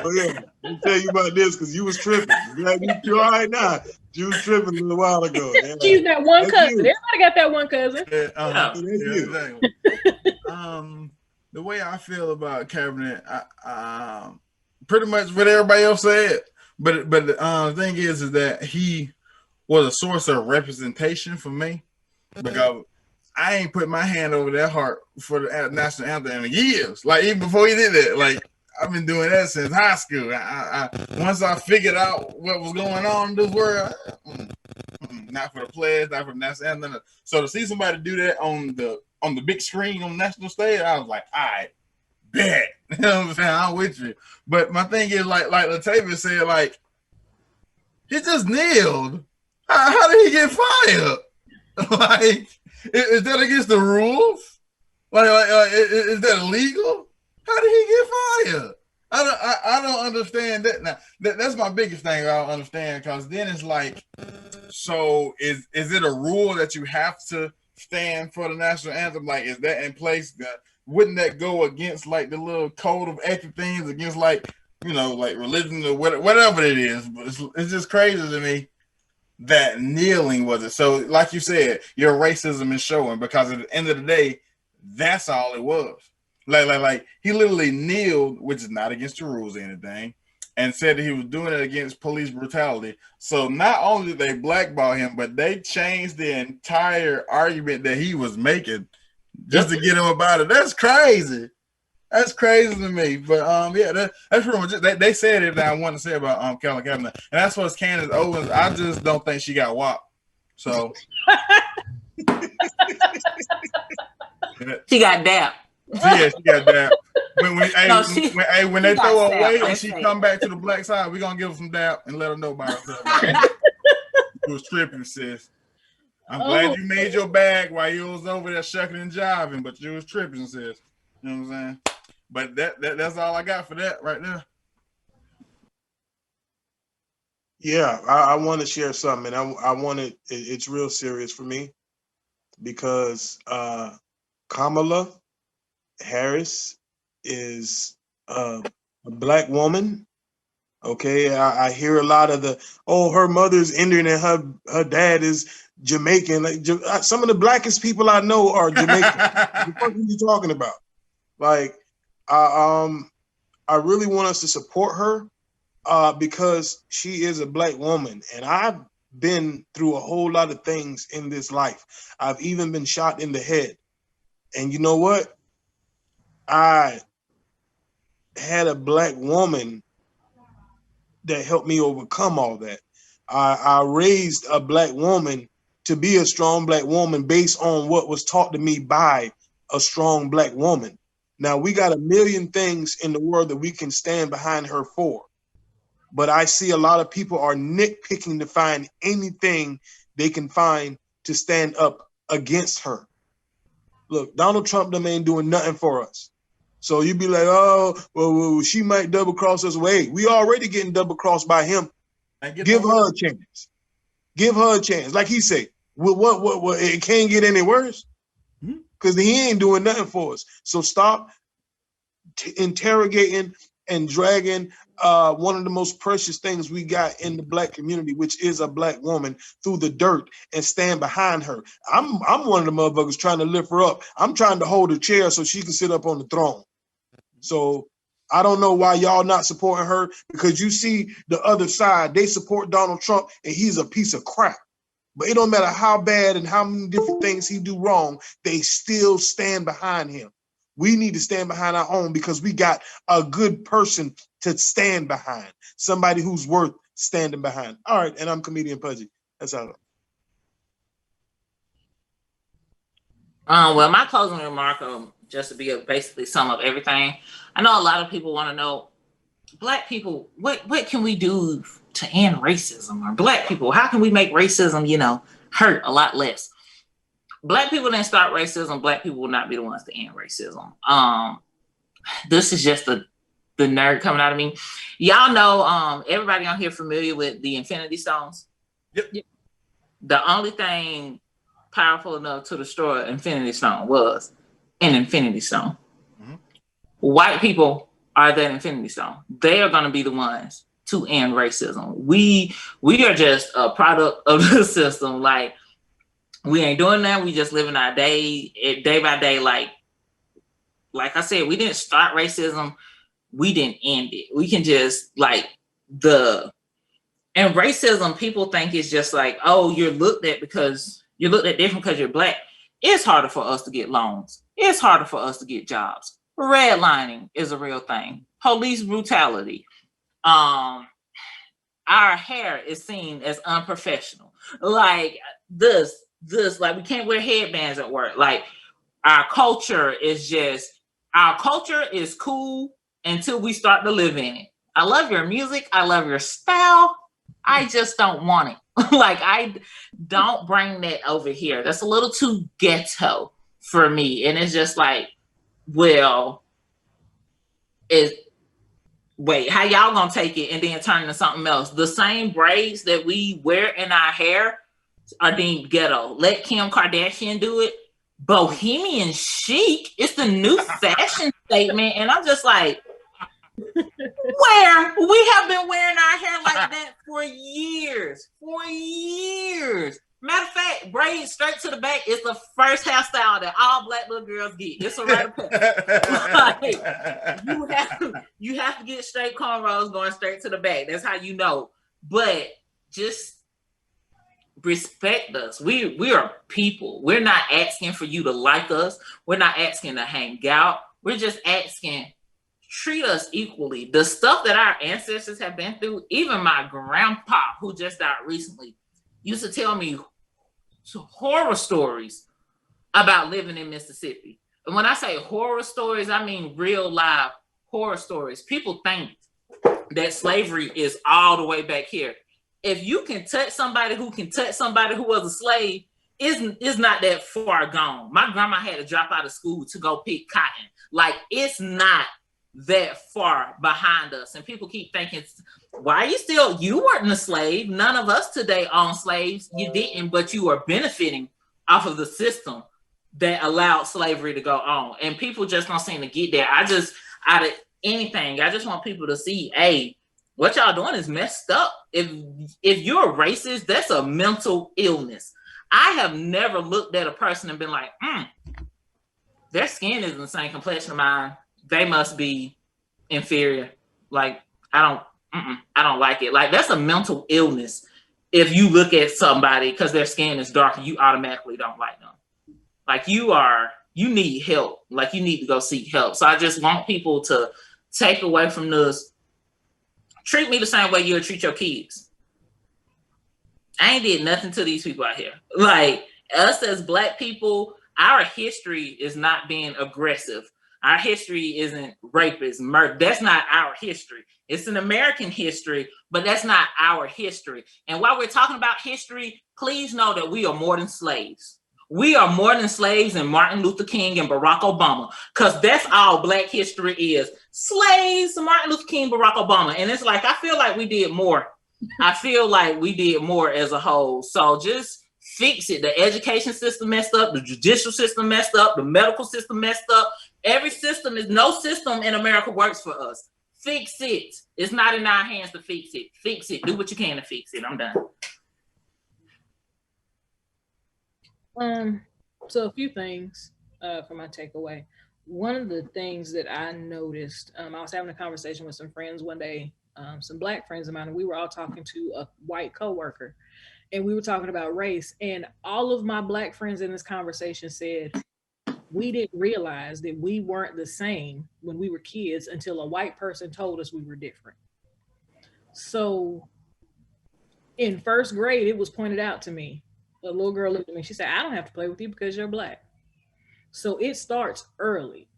Oh yeah, let me tell you about this because you was tripping. You're all right now. You was tripping a little while ago. Yeah. She's that one That's cousin. you. Everybody got that one cousin. Exactly. The way I feel about Kaepernick, pretty much what everybody else said. But the thing is that he was a source of representation for me, because I ain't put my hand over that heart for the national anthem in years. Like even before he did that, like I've been doing that since high school. Once I figured out what was going on in this world, not for the players, not for the national anthem. So to see somebody do that on the big screen on the national stage, I was like, all right, bet. You know what I'm saying? I'm with you. But my thing is, like Latavia said, like, he just kneeled. How did he get fired? Like, is that against the rules? Like, is that illegal? How did he get fired? I don't understand that. Now, that's my biggest thing I don't understand, because then it's like, so is it a rule that you have to stand for the national anthem? Like, is that in place? Wouldn't that go against like the little code of ethic things, against like, you know, like religion or whatever it is? But it's just crazy to me that kneeling was it. So like you said, your racism is showing, because at the end of the day, that's all it was. Like he literally kneeled, which is not against the rules or anything, and said that he was doing it against police brutality. So not only did they blackball him, but they changed the entire argument that he was making just to get him about it. That's crazy. That's crazy to me. But yeah, that's pretty much it. They said it that I want to say about Kelly Kavanagh. And that's what's Candace Owens. I just don't think she got whopped. So She got dapped. yeah, she got dapped. When they throw her away and she say come back to the black side, we're gonna give her some dap and let her know about herself. She was tripping, sis. I'm glad you made your bag while you was over there shucking and jiving, but you was tripping, sis. You know what I'm saying? But that's all I got for that right now. Yeah, I want to share something, and I want it. It's real serious for me, because Kamala Harris is a black woman. Okay, I hear a lot of her mother's Indian and her dad is Jamaican. Like, some of the blackest people I know are Jamaican. What are you talking about? Like, I really want us to support her because she is a black woman, and I've been through a whole lot of things in this life. I've even been shot in the head, and you know what? I had a black woman that helped me overcome all that. I raised a black woman to be a strong black woman based on what was taught to me by a strong black woman. Now, we got a million things in the world that we can stand behind her for, but I see a lot of people are nitpicking to find anything they can find to stand up against her. Look, Donald Trump them ain't doing nothing for us. So you be like, oh, well, she might double cross us. Wait, we already getting double crossed by him. Give her a chance. Give her a chance. Like he said, what it can't get any worse, because he ain't doing nothing for us. So stop interrogating and dragging one of the most precious things we got in the black community, which is a black woman, through the dirt, and stand behind her. I'm one of the motherfuckers trying to lift her up. I'm trying to hold her chair so she can sit up on the throne. So I don't know why y'all not supporting her, because you see the other side, they support Donald Trump and he's a piece of crap. But it don't matter how bad and how many different things he do wrong, they still stand behind him. We need to stand behind our own, because we got a good person to stand behind, somebody who's worth standing behind. All right, and I'm Comedian Pudgy. That's all. Well, my closing remark, just to be basically sum up everything. I know a lot of people want to know, Black people, what can we do to end racism? Or Black people, how can we make racism, hurt a lot less? Black people didn't start racism. Black people will not be the ones to end racism. This is just the nerd coming out of me. Y'all know, everybody on here familiar with the Infinity Stones? Yep. The only thing powerful enough to destroy Infinity Stone was an Infinity Stone. Mm-hmm. White people are that Infinity Stone. They are going to be the ones to end racism. We are just a product of the system. Like, we ain't doing that. We just living our day by day. Like I said, we didn't start racism. We didn't end it. We can just and racism, people think it's just like, oh, you're looked at different because you're Black. It's harder for us to get loans. It's harder for us to get jobs. Redlining is a real thing. Police brutality. Our hair is seen as unprofessional. Like this, like we can't wear headbands at work. Like our culture is cool until we start to live in it. I love your music. I love your style. I just don't want it. Like, I don't bring that over here. That's a little too ghetto for me. And it's just like, well, wait, how y'all gonna take it and then turn into something else? The same braids that we wear in our hair are deemed ghetto. Let Kim Kardashian do it. Bohemian chic. It's the new fashion statement. And I'm just like, where we have been wearing our hair like that for years. Matter of fact, braids straight to the back is the first hairstyle that all Black little girls get. It's a rite of passage. Like, you have to get straight cornrows going straight to the back. That's how you know. But just respect us. We are people. We're not asking for you to like us. We're not asking to hang out. We're just asking, treat us equally. The stuff that our ancestors have been through, even my grandpa, who just died recently, used to tell me horror stories about living in Mississippi. And when I say horror stories, I mean real live horror stories. People think that slavery is all the way back here. If you can touch somebody who was a slave, is not that far gone. My grandma had to drop out of school to go pick cotton. Like, it's not that far behind us. And people keep thinking, why are you weren't a slave. None of us today own slaves. You didn't, but you are benefiting off of the system that allowed slavery to go on. And people just don't seem to get there. Out of anything, I just want people to see, hey, what y'all doing is messed up. If you're a racist, that's a mental illness. I have never looked at a person and been like, their skin isn't the same complexion of mine. They must be inferior. Like, I don't like it. Like, that's a mental illness. If you look at somebody because their skin is darker, you automatically don't like them. Like, you need help. Like, you need to go seek help. So I just want people to take away from this. Treat me the same way you would treat your kids. I ain't did nothing to these people out here. Like, us as Black people, our history is not being aggressive. Our history isn't rapists, murder. That's not our history. It's an American history, but that's not our history. And while we're talking about history, please know that we are more than slaves. We are more than slaves than Martin Luther King and Barack Obama, because that's all Black history is. Slaves, Martin Luther King, Barack Obama. And it's like, I feel like we did more. I feel like we did more as a whole. So just fix it. The education system messed up. The judicial system messed up. The medical system messed up. No system in America works for us. Fix it. It's not in our hands to fix it. Fix it. Do what you can to fix it. I'm done. So a few things for my takeaway. One of the things that I noticed, I was having a conversation with some friends one day, some Black friends of mine, and we were all talking to a white coworker, and we were talking about race. And all of my Black friends in this conversation said, we didn't realize that we weren't the same when we were kids until a white person told us we were different. So in first grade, it was pointed out to me. A little girl looked at me. She said, I don't have to play with you because you're Black. So it starts early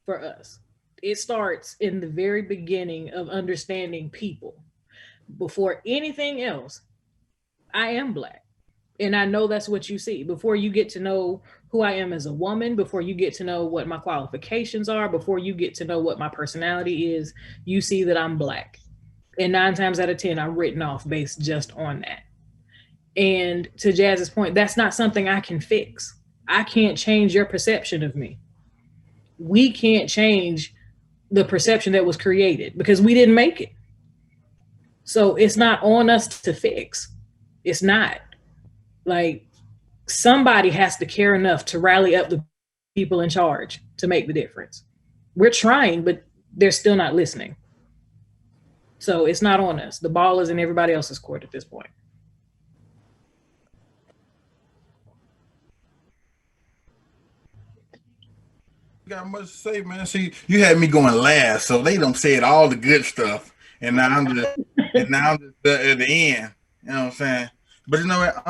for us. It starts in the very beginning of understanding people. Before anything else, I am Black. And I know that's what you see. Before you get to know who I am as a woman, before you get to know what my qualifications are, before you get to know what my personality is, you see that I'm Black. And 9 times out of 10, I'm written off based just on that. And to Jazz's point, that's not something I can fix. I can't change your perception of me. We can't change the perception that was created because we didn't make it. So it's not on us to fix. It's not. Like, somebody has to care enough to rally up the people in charge to make the difference. We're trying, but they're still not listening. So it's not on us. The ball is in everybody else's court at this point. Got much to say, man. See, you had me going last, so they don't say all the good stuff, and now I'm just at the end. You know what I'm saying? But you know what?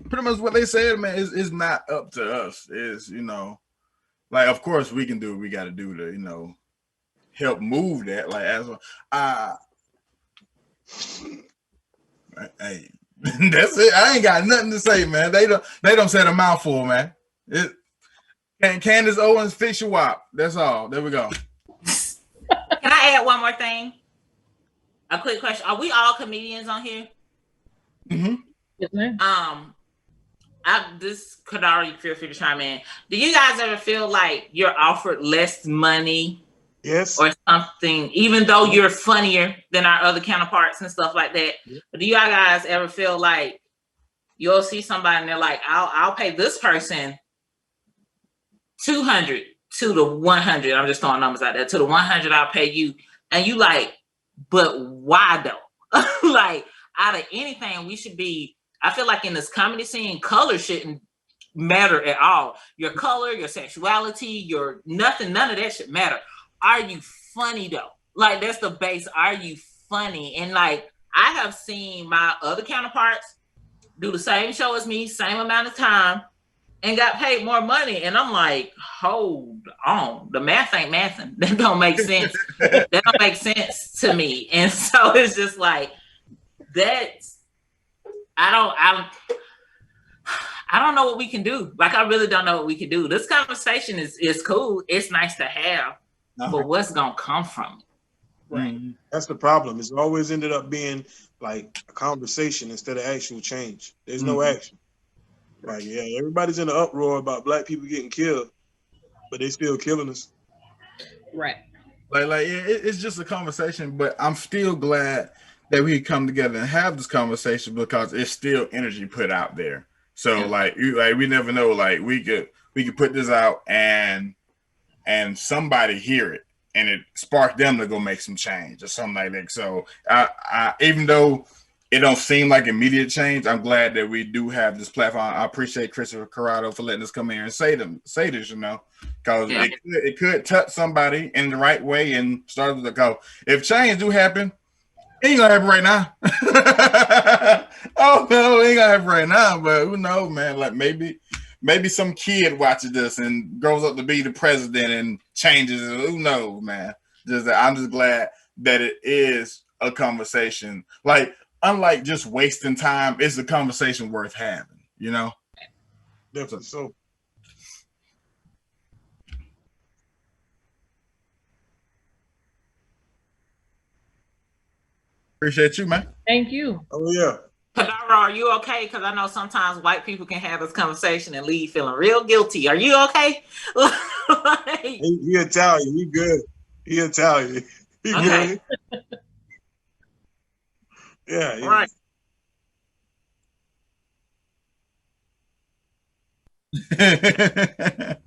Pretty much what they said, man, is not up to us. Is like of course we can do what we got to do to help move that. Like as hey, that's it. I ain't got nothing to say, man. They don't say a mouthful, man. Can Candace Owens fix your WAP? That's all. There we go. Can I add one more thing? A quick question: are we all comedians on here? Mm-hmm. Yes, ma'am. This could already feel free to chime in. Do you guys ever feel like you're offered less money? Yes. Or something, even though you're funnier than our other counterparts and stuff like that. But do y'all guys ever feel like you'll see somebody and they're like, I'll pay this person 200 to the 100. I'm just throwing numbers out there. To the 100, I'll pay you. And you like, but why though? Like out of anything, we should be, I feel like in this comedy scene, color shouldn't matter at all. Your color, your sexuality, your nothing, none of that should matter. Are you funny though? Like that's the base. Are you funny? And like I have seen my other counterparts do the same show as me, same amount of time, and got paid more money. And I'm like, hold on, the math ain't mathing. That don't make sense. That don't make sense to me. And so it's just like that's I don't know what we can do. Like I really don't know what we can do. This conversation is cool. It's nice to have. But what's gonna come from it? Right. That's the problem. It's always ended up being like a conversation instead of actual change. There's no action. Like, yeah, everybody's in an uproar about black people getting killed, but they still killing us. Right. Like it's just a conversation, but I'm still glad that we come together and have this conversation because it's still energy put out there. So like we never know. Like we could put this out and somebody hear it and it sparked them to go make some change or something like that. So I even though it don't seem like immediate change, I'm glad that we do have this platform. I appreciate Christopher Corrado for letting us come here and say this, because it could touch somebody in the right way and start to go. If change do happen, it ain't gonna happen right now. Oh no, it ain't gonna happen right now, but who knows, man? Like maybe some kid watches this and grows up to be the president and changes it. Who knows, man? I'm just glad that it is a conversation. Like, unlike just wasting time, it's a conversation worth having, Definitely so. Appreciate you, man. Thank you. Oh yeah. Corrado, are you okay? Because I know sometimes white people can have this conversation and leave feeling real guilty. Are you okay? Like, He Italian. He good. He Italian. He okay. good. Yeah. All right.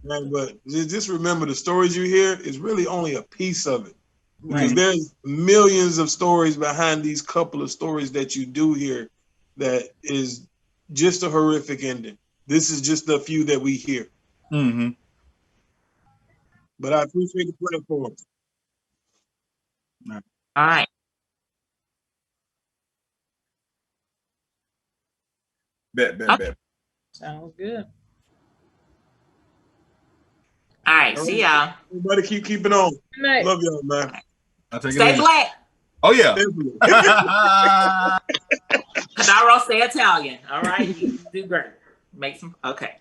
Man, but just remember the stories you hear is really only a piece of it. Because there's millions of stories behind these couple of stories that you do hear that is just a horrific ending. This is just the few that we hear. Mm-hmm. But I appreciate the platform. All right. Bet. Sounds good. All right. See y'all. Everybody keeping on. Good night. Love y'all, man. Stay black. Oh yeah. Corrado, stay Italian. All right. You do great. Make some. Okay.